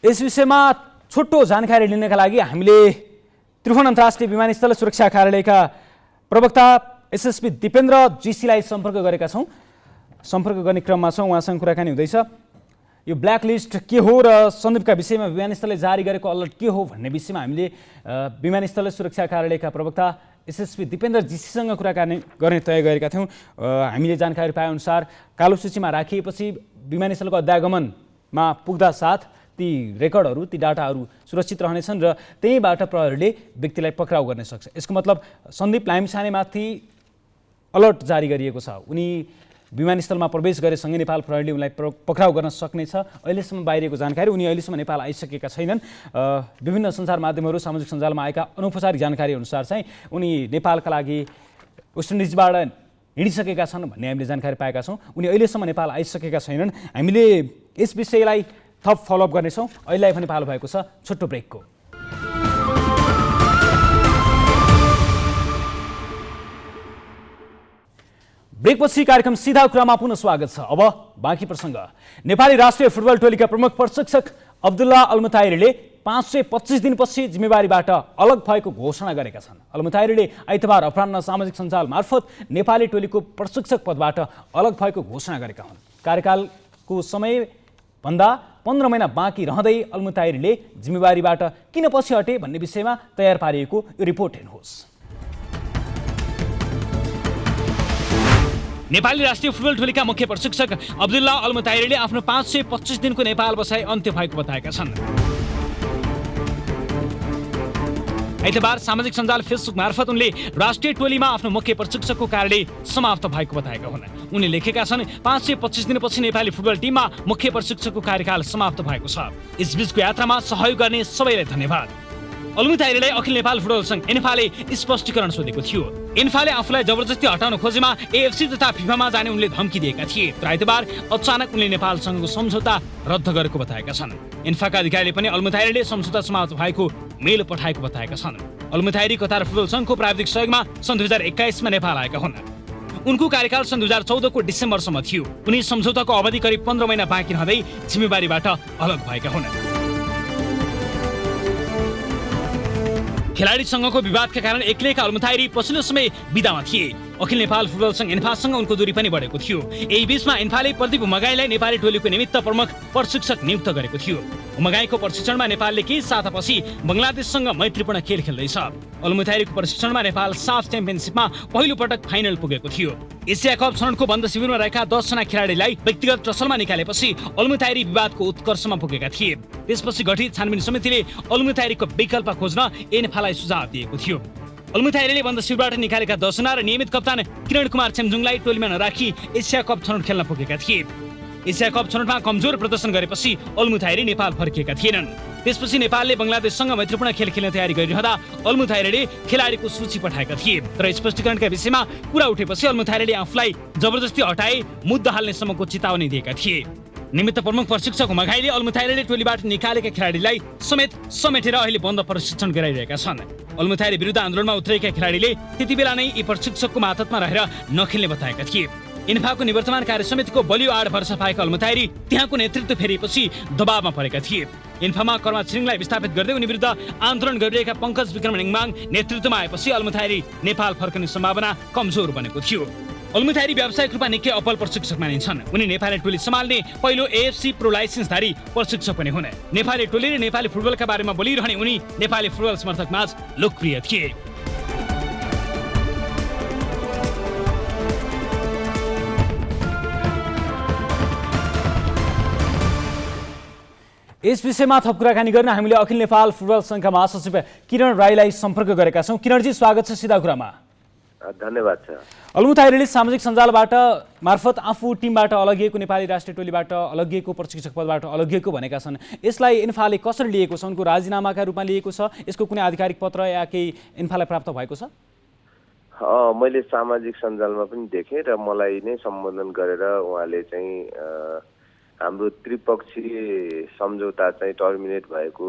यस विषयमा छोटो जानकारी लिनका लागि हामीले त्रिभुवन अन्तर्राष्ट्रिय विमानस्थल सुरक्षा कार्यालयका प्रवक्ता एसएसपी दिपेन्द्र जीसीलाई सम्पर्क गरेका छौँ। सम्पर्क गर्ने क्रममा छौँ, उहाँसँग कुराकानी हुँदैछ। यो ब्ल्याक लिस्ट के हो र सन्दीपका विषयमा विमानस्थलले जारी गरेको अलर्ट के हो भन्ने विषयमा हामीले विमानस्थल सुरक्षा कार्यालयका प्रवक्ता एसएसपी दिपेन्द्र जीसीसँग कुराकानी गर्ने तय गरेका थियौँ। हामीले जानकारी पाएअनुसार कालो सूचीमा राखिएपछि विमानस्थलको अध्यागमनमा पुग्दा साथ ती रेकर्डहरू, ती डाटाहरू सुरक्षित रहनेछन् र त्यहीबाट प्रहरीले व्यक्तिलाई पक्राउ गर्न सक्छ। यसको मतलब सन्दीप लामिछानेमाथि अलर्ट जारी गरिएको छ। उनी विमानस्थलमा प्रवेश गरेसँगै नेपाल प्रहरीले उनलाई पक्राउ गर्न सक्नेछ। अहिलेसम्म बाहिरिएको जानकारी, उनी अहिलेसम्म नेपाल आइसकेका छैनन्। विभिन्न सञ्चार माध्यमहरू, सामाजिक सञ्जालमा आएका अनौपचारिक जानकारी अनुसार चाहिँ उनी नेपालका लागि वेस्ट इन्डिजबाट हिँडिसकेका छन् भन्ने हामीले जानकारी पाएका छौँ। उनी अहिलेसम्म नेपाल आइसकेका छैनन्। हामीले यस विषयलाई थप फलोअप गर्नेछौँ। अहिलेलाई पनि पालो भएको छ छोटो ब्रेकको। ब्रेकपछि कार्यक्रम सीधा कुरामा पुनः स्वागत छ। अब बाँकी प्रसङ्ग। नेपाली राष्ट्रिय फुटबल टोलीका प्रमुख प्रशिक्षक अब्दुल्ला अल्मुताइरीले 525 दिनपछि जिम्मेवारीबाट अलग भएको घोषणा गरेका छन्। अल्मुताइरीले आइतबार अपराह्न सामाजिक सञ्जाल मार्फत नेपाली टोलीको प्रशिक्षक पदबाट अलग भएको घोषणा गरेका हुन्। कार्यकालको समय भन्दा 15 महिना बाँकी रहँदै अल्मुताइरीले जिम्मेवारीबाट किन पछि हटे भन्ने विषयमा तयार पारिएको यो रिपोर्ट हेर्नुहोस्। नेपाली राष्ट्रिय फुटबल टोलीका मुख्य प्रशिक्षक अब्दुल्ला अल्मुताइरीले आफ्नो 525 दिनको नेपाल बसाइ अन्त्य भएको बताएका छन्। आइतबार सामाजिक सञ्जाल फेसबुक मार्फत उनले राष्ट्रिय टोलीमा आफ्नो मुख्य प्रशिक्षकको कार्यालय समाप्त भएको बताएका हुन्। उनले लेखेका छन् 525 दिनपछि नेपाली फुटबल टिममा मुख्य प्रशिक्षकको कार्यकाल समाप्त भएको छ। यसबीचको यात्रामा सहयोग गर्ने सबैलाई धन्यवाद। अल्मुताइरीलाई अखिल नेपाल फुटबल सङ्घ एन्फाले स्पष्टीकरण सोधेको थियो। एन्फाले आफूलाई जबरजस्ती हटाउन खोजेमा एएफसी तथा फिफामा जाने उनले धम्की दिएका थिए। तर आइतबार अचानक उनले नेपालसँगको सम्झौता रद्द गरेको बताएका छन्। एन्फाका अधिकारीले पनि अल्मुताइरीले सम्झौता समाप्त भएको मेल पठाएको बताएका छन्। अल्मुताइरी कतार फुटबल सङ्घको प्राविधिक सहयोगमा सन् 2021 मा नेपाल आएका हुन्। उनको कार्यकाल सन् 2014 को डिसेम्बरसम्म थियो। उनी सम्झौताको अवधि करिब 15 महिना बाँकी रहँदै जिम्मेवारीबाट अलग भएका हुन्। खेलाडी संघको विवादका कारण एक्लैका अल्मुताइरी पछिल्लो समय विदामा थिए। अखिल नेपाल फुटबल सङ्घ एन्फासँग उनको दूरी पनि बढेको थियो। यही बीचमा एन्फाले प्रदीप उमगाईलाई नेपाली टोलीको निमित्त प्रमुख प्रशिक्षक नियुक्त गरेको थियो। उमगाईको प्रशिक्षणमा नेपालले केही सातापछि बङ्गलादेशसँग मैत्रीपूर्ण खेल खेल्दैछ। अल्मुताइरीको प्रशिक्षणमा नेपाल साफ च्याम्पियनसिपमा पहिलो पटक फाइनल पुगेको थियो। एसिया कप छनौटको बन्द शिविरमा रहेका 10 जना खेलाडीलाई व्यक्तिगत ट्रसलमा निकालेपछि अल्मुताइरी विवादको उत्कर्षमा पुगेका थिए। त्यसपछि गठित छानबिन समितिले अल्मुताइरीको विकल्प खोज्न एन्फालाई सुझाव दिएको थियो। अल्मुताइरीले बन्द शिविरबाट निकालेका 10 जना र नियमित कप्तान किरण कुमार चेम्जुङलाई टोलीमा नराखी एसिया कप छनौट खेल्न पुगेका थिए। एसिया कप छनौटमा कमजोर प्रदर्शन गरेपछि अल्मुताइरी नेपाल फर्किएका थिएनन्। त्यसपछि नेपालले बङ्गलादेशसँग मैत्रीपूर्ण खेल खेल्ने तयारी गरिरहँदा अल्मुताइरीले खेलाडीको सूची पठाएका थिए। तर स्पष्टीकरणका विषयमा कुरा उठेपछि अल्मुताइरीले आफूलाई जबरजस्ती हटाए मुद्दा हाल्नेसम्मको चेतावनी दिएका थिए। निमित्त प्रमुख प्रशिक्षक उमगाईले अल्मुताइरीले टोलीबाट निकालेका खेलाडीलाई समेटेर अहिले बन्द प्रशिक्षण गराइरहेका छन्। अल्मुताइरी विरुद्ध आन्दोलनमा उत्रेका खेलाडीले त्यति बेला नै यी प्रशिक्षकको मातहतमा रहेर नखेल्ने बताएका थिए। इन्फाको निवर्तमान कार्य समितिको बलियो आड भरोसा पाएका अलमुताइरी त्यहाँको नेतृत्व फेरिपछि दबावमा परेका थिए। इन्फामा कर्मा छिरिङलाई विस्थापित गर्दै उनी विरुद्ध आन्दोलन गरिरहेका पङ्कज विक्रम नेङमाङ नेतृत्वमा आएपछि अलमुताइरी नेपाल फर्कने सम्भावना कमजोर बनेको थियो। अलमुताइरी व्यावसायिक रूपमा निकै अप्पल प्रशिक्षक मानिन्छन्। उनी नेपाली टोली सम्हाल्ने पहिलो AFC प्रो लाइसेन्सधारी प्रशिक्षक पनि हुने। नेपाली टोली र नेपाली फुटबलका बारेमा बोलिरहने उनी नेपाली फुटबल समर्थकमाझ लोकप्रिय थिए। यस विषयमा थप कुराकानी गर्न हामीले अखिल नेपाल फुटबल सङ्घका महासचिव किरण राईलाई सम्पर्क गरेका छौँ। किरणजी स्वागत छ सिधा कुरामा। धन्यवाद छ। अलमुताइरीले सामाजिक सञ्जालबाट मार्फत आफू टिमबाट अलगिएको नेपाली राष्ट्रिय टोलीबाट अलगिएको प्रशिक्षक पदबाट अलगिएको भनेका छन्। यसलाई इन्फाले कसरी लिएको छ? उनको राजीनामाका रूपमा लिएको छ? यसको कुनै आधिकारिक पत्र या केही इन्फालाई प्राप्त भएको छ? मैले सामाजिक सञ्जालमा पनि देखेँ र मलाई नै सम्बोधन गरेर उहाँले चाहिँ हाम्रो त्रिपक्षीय सम्झौता चाहिँ टर्मिनेट भएको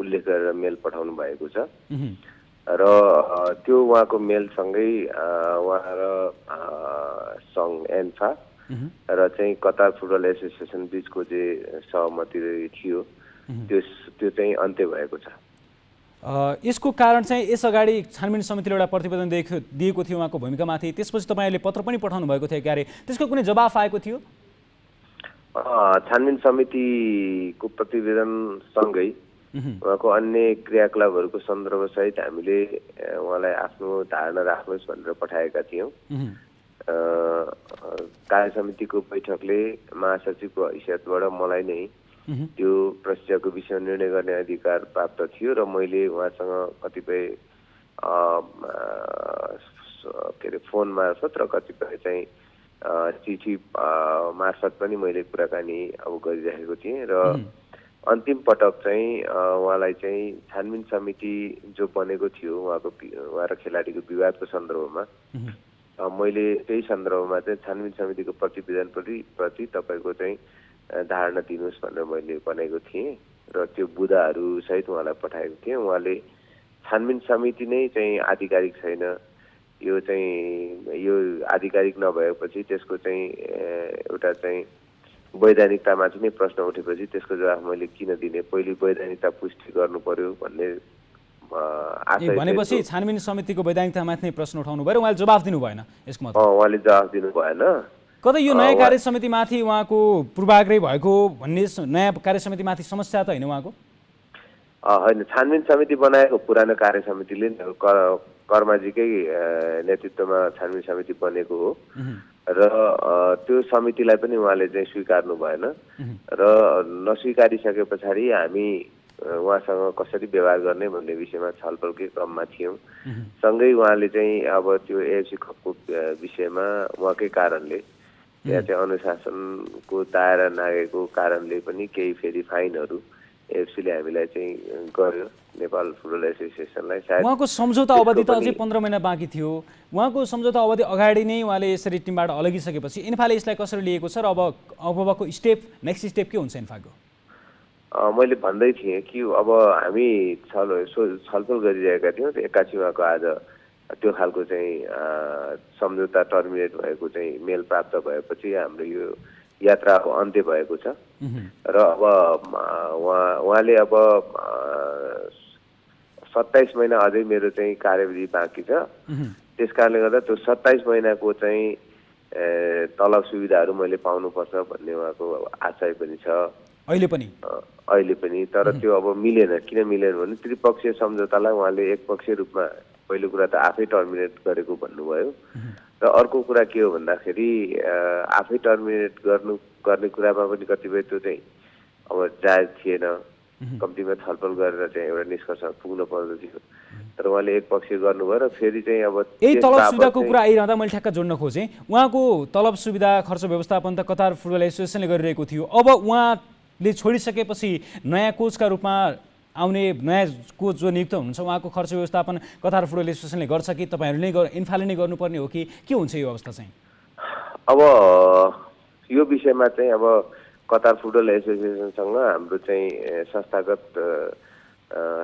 उल्लेख गरेर मेल पठाउनु भएको छ र त्यो उहाँको मेलसँगै उहाँ र सङ्घ एन्फा र चाहिँ कतार फुटबल एसोसिएसन बिचको जे सहमति थियो त्यो चाहिँ अन्त्य भएको छ। यसको कारण चाहिँ यसअगाडि छानबिन समितिले एउटा प्रतिवेदन दिएको थियो उहाँको भूमिकामाथि, त्यसपछि तपाईँहरूले पत्र पनि पठाउनु भएको थियो क्यारे, त्यसको कुनै जवाफ आएको थियो? छानबिन समितिको प्रतिवेदन सँगै उहाँको अन्य क्रियाकलापहरूको सन्दर्भसहित हामीले उहाँलाई आफ्नो धारणा राख्नुहोस् भनेर पठाएका थियौँ। कार्य समितिको बैठकले महासचिवको हैसियतबाट मलाई नै त्यो प्रक्रियाको विषयमा निर्णय गर्ने अधिकार प्राप्त थियो र मैले उहाँसँग कतिपय के अरे फोन मार्फत र कतिपय चाहिँ चिठी मार्फत पनि मैले कुराकानी अब गरिरहेको थिएँ र अन्तिम पटक चाहिँ उहाँलाई चाहिँ छानबिन समिति जो बनेको थियो उहाँ र खेलाडीको विवादको सन्दर्भमा मैले त्यही सन्दर्भमा चाहिँ छानबिन समितिको प्रतिवेदन प्रति तपाईँको चाहिँ धारणा दिनुहोस् भनेर मैले भनेको थिएँ र त्यो बुदाहरू सहित उहाँलाई पठाएको थिएँ। उहाँले छानबिन समिति नै चाहिँ आधिकारिक छैन, यो चाहिँ यो आधिकारिक नभएपछि त्यसको चाहिँ एउटा चाहिँ वैधानिकतामाथि नै प्रश्न उठेपछि त्यसको जवाफ मैले किन दिने, पहिले वैधानिकता पुष्टि गर्नु पर्यो भन्ने आशय भनेपछि छानबिन समितिको वैधानिकतामाथि नै प्रश्न उठाउनु भयो, उहाँले जवाफ दिनु भएन। यसको मतलब उहाँले जवाफ दिनु भएन। कतै यो नयाँ कार्य समितिमाथि उहाँको पूर्वाग्रह भएको भन्ने नयाँ कार्य समितिमाथि समस्या त होइन उहाँको? होइन, छानबिन समिति बनाएको पुरानो कार्य समितिले कर्माजीकै नेतृत्वमा छानबिन समिति बनेको हो र त्यो समितिलाई पनि उहाँले चाहिँ स्वीकार्नु भएन र नस्वीकारिसके पछाडि हामी उहाँसँग कसरी व्यवहार गर्ने भन्ने विषयमा छलफलकै क्रममा थियौँ। सँगै उहाँले चाहिँ अब त्यो एएफसी कपको विषयमा उहाँकै कारणले त्यहाँ चाहिँ अनुशासनको दायरा नागेको कारणले पनि केही फेरि फाइनहरू एएफसीले हामीलाई चाहिँ गर्यो नेपाल फुटबल एसोसिएसनलाई। सायद उहाँको सम्झौता अवधि त अझै 15 महिना बाँकी थियो। उहाँको सम्झौता अवधि अगाडि नै उहाँले यसरी टिमबाट अलगिसकेपछि इन्फाले यसलाई कसरी लिएको छ र अबको नेक्स्ट स्टेप के हुन्छ इन्फाको? मैले भन्दै थिएँ कि अब हामी छलफल गरिरहेका थियौँ, एक्कासी उहाँको आज त्यो खालको चाहिँ सम्झौता टर्मिनेट भएको चाहिँ मेल प्राप्त भएपछि हाम्रो यो यात्राको अन्त्य भएको छ र अब उहाँले अब 27 महिना अझै मेरो चाहिँ कार्यविधि बाँकी छ, त्यस कारणले गर्दा त्यो 27 महिनाको चाहिँ तलब सुविधाहरू मैले पाउनुपर्छ भन्ने उहाँको आशय पनि छ अहिले पनि। तर त्यो अब मिलेन। किन मिलेन भने त्रिपक्षीय सम्झौतालाई उहाँले एकपक्षीय रूपमा पहिलो कुरा त आफै टर्मिनेट गरेको भन्नुभयो र अर्को कुरा के हो भन्दाखेरि आफै टर्मिनेट गर्ने कुरामा पनि कतिपय त्यो चाहिँ अब जायज थिएन, कम्तीमा छलफल गरेर चाहिँ एउटा निष्कर्षमा पुग्नु पर्दथ्यो, तर उहाँले एकपक्षीय गर्नुभयो र फेरि चाहिँ अब यही तलब सुविधाको कुरा आइरहँदा मैले ठ्याक्क जोड्न खोजेँ। उहाँको तलब सुविधा खर्च व्यवस्थापन त कतार फुटबल एसोसिएसनले गरिरहेको थियो, अब उहाँले छोडिसकेपछि नयाँ कोचका रूपमा आउने नयाँ कोच जो नियुक्त हुनुहुन्छ उहाँको खर्च व्यवस्थापन कतार फुटबल एसोसिएसनले गर्छ कि तपाईँहरूले नै इन्फाले नै गर्नुपर्ने हो कि के हुन्छ यो अवस्था चाहिँ? अब यो विषयमा चाहिँ अब कतार फुटबल एसोसिएसनसँग हाम्रो चाहिँ संस्थागत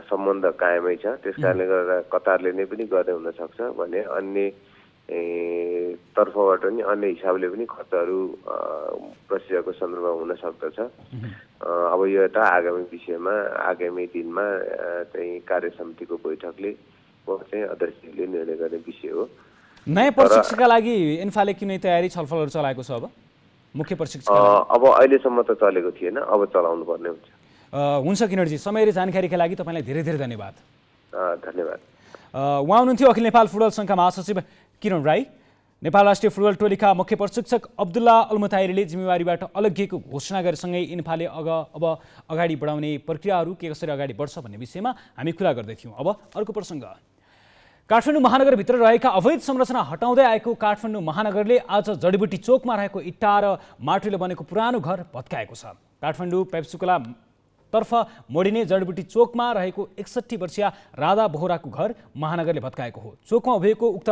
सम्बन्ध कायमै छ, त्यस कारणले गर्दा कतारले नै पनि गर्दै हुनसक्छ भने अन्य तर्फबाट नि अन्य हिसाबले पनि खर्चहरू प्रोसिजरको सन्दर्भमा हुन सक्दछ। अब यो एउटा आगामी विषयमा आगामी दिनमा चाहिँ कार्य समितिको बैठकले चाहिँ अध्यक्षले निर्णय गर्ने विषय हो। नयाँ प्रशिक्षकका लागि एन्फाले कुनै तयारी छलफलहरू चलाएको छ? अब मुख्य प्रशिक्षक अब अहिलेसम्म त चलेको थिएन, अब चलाउनु पर्ने हुन्छ। हुन्छ किरणजी, समय र जानकारीका लागि तपाईँलाई धेरै धेरै धन्यवाद। धन्यवाद। उहाँ हुनुहुन्थ्यो अखिल नेपाल फुटबल सङ्घका महासचिव किरण राई। नेपाल राष्ट्रिय फुटबल टोलीका मुख्य प्रशिक्षक अब्दुल्ला अल्मुताइरीले जिम्मेवारीबाट अलग्गिएको घोषणा गरेसँगै इन्फाले अब अगाडि बढाउने प्रक्रियाहरू के कसरी अगाडि बढ्छ भन्ने विषयमा हामी कुरा गर्दै थियौँ। अब अर्को प्रसङ्ग, काठमाडौँ महानगरभित्र रहेका अवैध संरचना हटाउँदै आएको काठमाडौँ महानगरले आज जडीबुटी चोकमा रहेको इट्टा र माटोले बनेको पुरानो घर भत्काएको छ। काठमाडौँ पेप्सुकोला तर्फ मोडिने जडीबुटी चोकमा रहेको 61 वर्षीय राधा बोहराको घर महानगरले भत्काएको हो। चोकमा उभिएको उक्त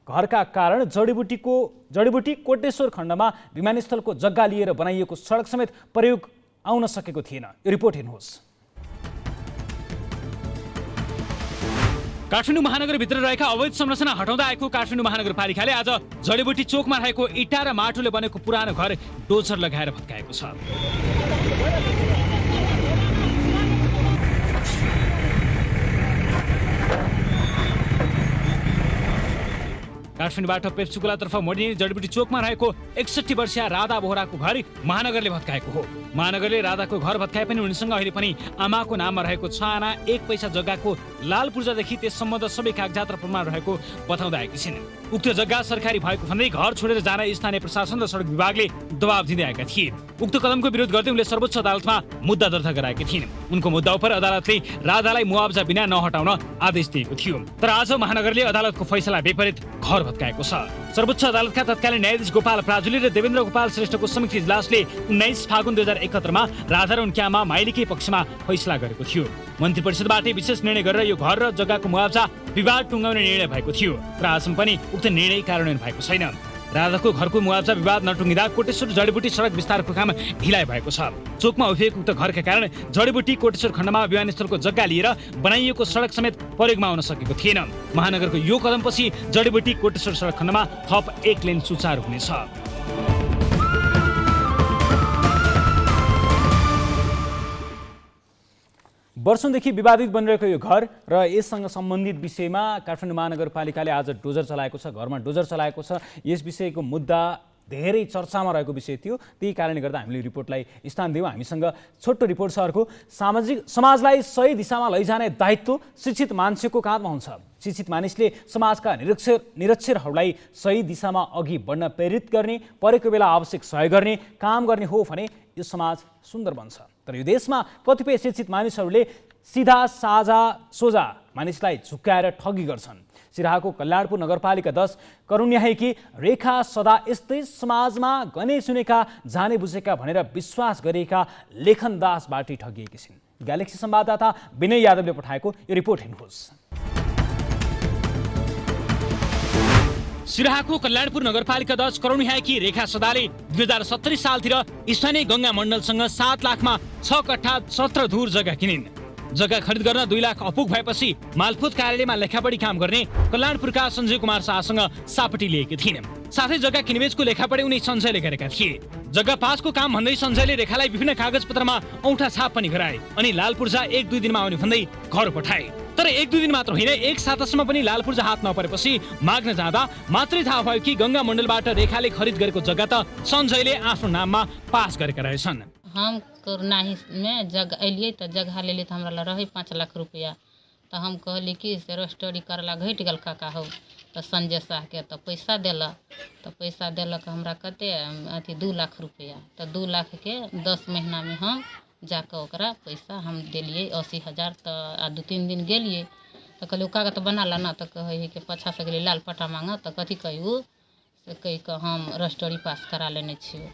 घरका कारण जडीबुटी कोटेश्वर खण्डमा विमानस्थलको जग्गा लिएर बनाइएको सडक समेत प्रयोग आउन सकेको थिएन। यो रिपोर्ट हेर्नुहोस्। काठमाडौँ महानगरभित्र रहेका अवैध संरचना हटाउँदै आएको काठमाडौँ महानगरपालिकाले आज जडीबुटी चोकमा रहेको इट्टा र माटोले बनेको पुरानो घर डोजर लगाएर भत्काएको छ। काठमाडौँबाट पेप्सुकोलातर्फ मोडिने जडीबुटी चोकमा रहेको 61 वर्षीय राधा बोहराको घर महानगरले भत्काएको हो। महानगरले राधाको घर भत्काए पनि उनीसँग अहिले पनि आमाको नाममा रहेको 6 आना 1 पैसा जग्गाको लाल पूर्जादेखि त्यस सम्बन्ध सबै कागजात र प्रमाण रहेको बताउँदै आएकी छिन्। उक्त जग्गा सरकारी भएको भन्दै घर छोडेर जान स्थानीय प्रशासन र सडक विभागले दबाब दिँदै आएका थिए। उक्त कदमको विरोध गर्दै उनले सर्वोच्च अदालतमा मुद्दा दर्ता गराएकी थिइन्। उनको मुद्दा उपर अदालतले राधालाई मुआवजा बिना नहटाउन आदेश दिएको थियो। तर आज महानगरले अदालतको फैसला विपरीत घर भत्काएको छ। सर्वोच्च अदालतका तत्कालीन न्यायाधीश गोपाल प्राजुली र देवेन्द्र गोपाल श्रेष्ठको संयुक्त इजलासले 19 फागुन 2071 मा राधा र उनकी आमा माइलीकै पक्षमा फैसला गरेको थियो। मन्त्री परिषदबाट विशेष निर्णय गरेर यो घर र जग्गाको मुआवजा विवाद टुङ्गाउने निर्णय भएको थियो। तर आजसम्म पनि उक्त निर्णय कार्यान्वयन भएको छैन। राधाको घरको मुआवजा विवाद नटुङ्गिँदा कोटेश्वर जडीबुटी सडक विस्तारको काम ढिलाइ भएको छ। चोकमा उभिएको उक्त घरका कारण जडीबुटी कोटेश्वर खण्डमा विमानस्थलको जग्गा लिएर बनाइएको सडक समेत प्रयोगमा आउन सकेको थिएन। महानगरको यो कदमपछि जडीबुटी कोटेश्वर सडक खण्डमा थप 1 लेन सुचारू हुनेछ। वर्षौंदेखि विवादित बनिरहेको यो घर र यससँग सम्बन्धित विषयमा काठमाडौँ महानगरपालिकाले आज डोजर चलाएको छ, घरमा डोजर चलाएको छ। यस विषयको मुद्दा धेरै चर्चामा रहेको विषय थियो। त्यही कारणले गर्दा हामीले रिपोर्टलाई स्थान दियौँ। हामीसँग छोटो रिपोर्ट छ अर्को। समाजलाई सही दिशामा लैजाने दायित्व शिक्षित मान्छेको काँधमा हुन्छ। शिक्षित मानिसले समाजका निरक्षरहरूलाई सही दिशामा अघि बढ्न प्रेरित गर्ने, परेको बेला आवश्यक सहयोग गर्ने काम गर्ने हो भने यो समाज सुन्दर बन्छ। तर यो देशमा कतिपय शिक्षित मानिसहरूले सिधा सोझा मानिसलाई झुक्काएर ठगी गर्छन्। सिराहाको कल्याणपुर नगरपालिका 10 करुण्याहीकी रेखा सदा यस्तै समाजमा गने सुनेका जाने बुझेका भनेर विश्वास गरेका लेखन दासबाट ठगिएकी छिन्। ग्यालेक्सी संवाददाता विनय यादवले पठाएको यो रिपोर्ट हेर्नुहोस्। सिराहाको कल्याणपुर नगरपालिका 10 करुण्याहीकी रेखा सदाले 2070 सालतिर स्थानीय गंगा मण्डलसँग 7 लाखमा 6 कट्ठा 17 धुर जग्गा किनिन्। जग्गा खरिद गर्न 2 लाख अपुग भएपछि मालपोत कार्यालयमा लेखापढी काम गर्ने कल्याणपुरका सञ्जय कुमार शाहसँग सापटी लिएकी थिइन्। साथै जग्गा किनबेचको लेखापढी उनी सञ्जयले गरेका थिए। जग्गा पासको काम भन्दै सञ्जयले रेखालाई विभिन्न कागजपत्रमा औँठा छाप पनि गराए अनि लाल पूर्जा 1-2 दिनमा आउने भन्दै घर पठाए। तर 1-2 दिन मात्र होइन, 1 सातासम्म पनि लाल पूर्जा हात नपरेपछि माग्न जाँदा मात्रै थाहा भयो कि गंगा मण्डलबाट रेखाले खरिद गरेको जग्गा त सञ्जयले आफ्नो नाममा पास गरेका रहेछन्। हम करुणाही में जगह अलिए तो जगह ले तो हमरा रही 5 लाख रुपया। तो हम कहली कि से रजिस्ट्री करला घट गल काका हो। तो संजय शाह के तो पैसा दिलक हमरा कते अथी 2 लाख रुपया। तो 2 लाख के 10 महीना में हम जाकर ओकरा पैसा हम दिलिए 80,000। तो 2-3 दिन गेलिए तो कहलिए कागज बना ला ना। तो कहे कि पाछा से गेलिए लाल पट्टा मांगा। तो कथी कहू से कह के हम रजिस्ट्री पास करा लेने छियो।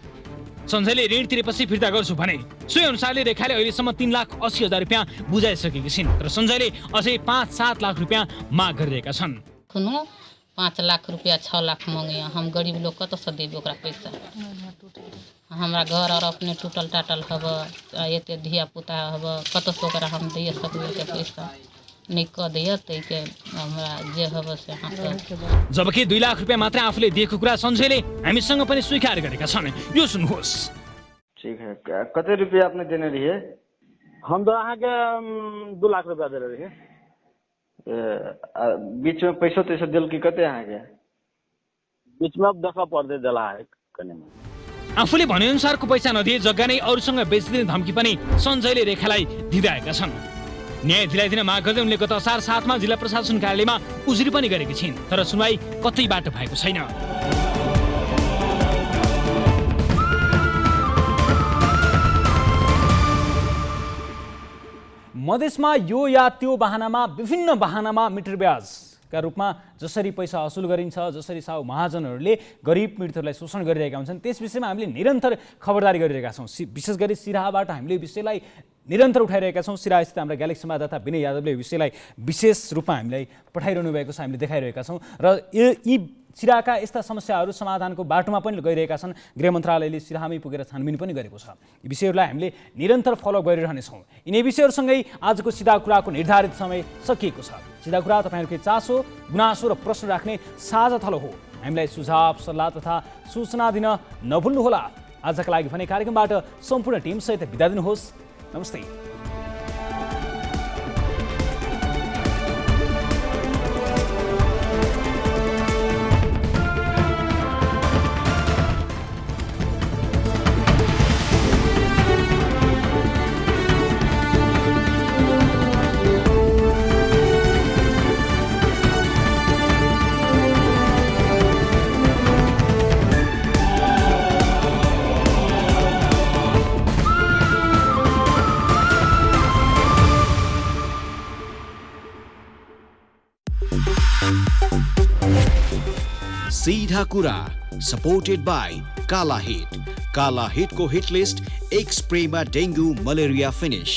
सञ्जयले ऋण तिरेपछि फिर्ता गर्छु भने सोही अनुसारले रेखाले अहिलेसम्म 3,80,000 रुपियाँ बुझाइसकेकी छिन्। तर सञ्जयले अझै 5-7 लाख रुपियाँ माग गरिरहेका छन्। 5 लाख रुपया 6 लाख मांगे। हम गरीब लोग कत से देबे ओकरा पैसा। हमरा घर और अपने टूटल टाटल हब, एते धिया पुता हब, कत से ओकरा हम दे सकबे के पैसा नहीं कह दिया तैके हमरा जे हब से हाँस। जबकि 2 लाख रुपियाँ मात्रै आफूले दिएको कुरा सञ्जयले हामीसँग पनि स्वीकार गरेका छन्। यो सुन्नुहोस्। ठीक है, कितने रुपये आपने देने रहे? हम तो अहाँ के 2 लाख रुपया दे रहे हैं। बीच में पैसा तैसा दिल की कते अहाँ के? बीच में अब देखा पर्दै देला है कने में। आफूले भनेअनुसारको पैसा नदिए जग्गा नै अरूसँग बेचिदिने धम्की पनि सञ्जयले रेखालाई दिँदैआएका छन्। न्याय दिलाइदिन माग गर्दै उनले गत असार 7 मा जिल्ला प्रशासन कार्यालयमा उजुरी पनि गरेकी छिन्, तर सुनवाई कतैबाट भएको छैन। मधेसमा यो या त्यो बहानामा विभिन्न बहानामा मिटर ब्याजका रूपमा जसरी पैसा असुल गरिन्छ, जसरी साहु महाजनहरूले गरिब पीडितहरूलाई शोषण गरिरहेका हुन्छन्, त्यस विषयमा हामीले निरन्तर खबरदारी गरिरहेका छौँ। विशेष गरी सिराहाबाट हामीले विषयलाई निरन्तर उठाइरहेका छौँ। सिराहास्थित हाम्रा ग्यालेक्सी संवाददाता विनय यादवले विषयलाई विशेष रूपमा हामीलाई पठाइरहनु भएको छ, हामीले देखाइरहेका छौँ। र यी सिराहाका यस्ता समस्याहरू समाधानको बाटोमा पनि गइरहेका छन्। गृह मन्त्रालयले सिराहामै पुगेर छानबिन पनि गरेको छ। यी विषयहरूलाई हामीले निरन्तर फलो गरिरहनेछौँ। यिनै विषयहरूसँगै आजको सिधा कुराको निर्धारित समय सकिएको छ। सिधा कुरा तपाईँहरूकै चासो, गुनासो र प्रश्न राख्ने साझा थलो हो। हामीलाई सुझाव, सल्लाह तथा सूचना दिन नभुल्नुहोला। आजका लागि भने कार्यक्रमबाट सम्पूर्ण टिमसहित बिदा दिनुहोस्। नमस्ते। सीधा कुरा सपोर्टेड बाई काला हिट। काला हिटको हिट लिस्ट एक स्प्रेमा डेङ्गु मलेरिया फिनिश।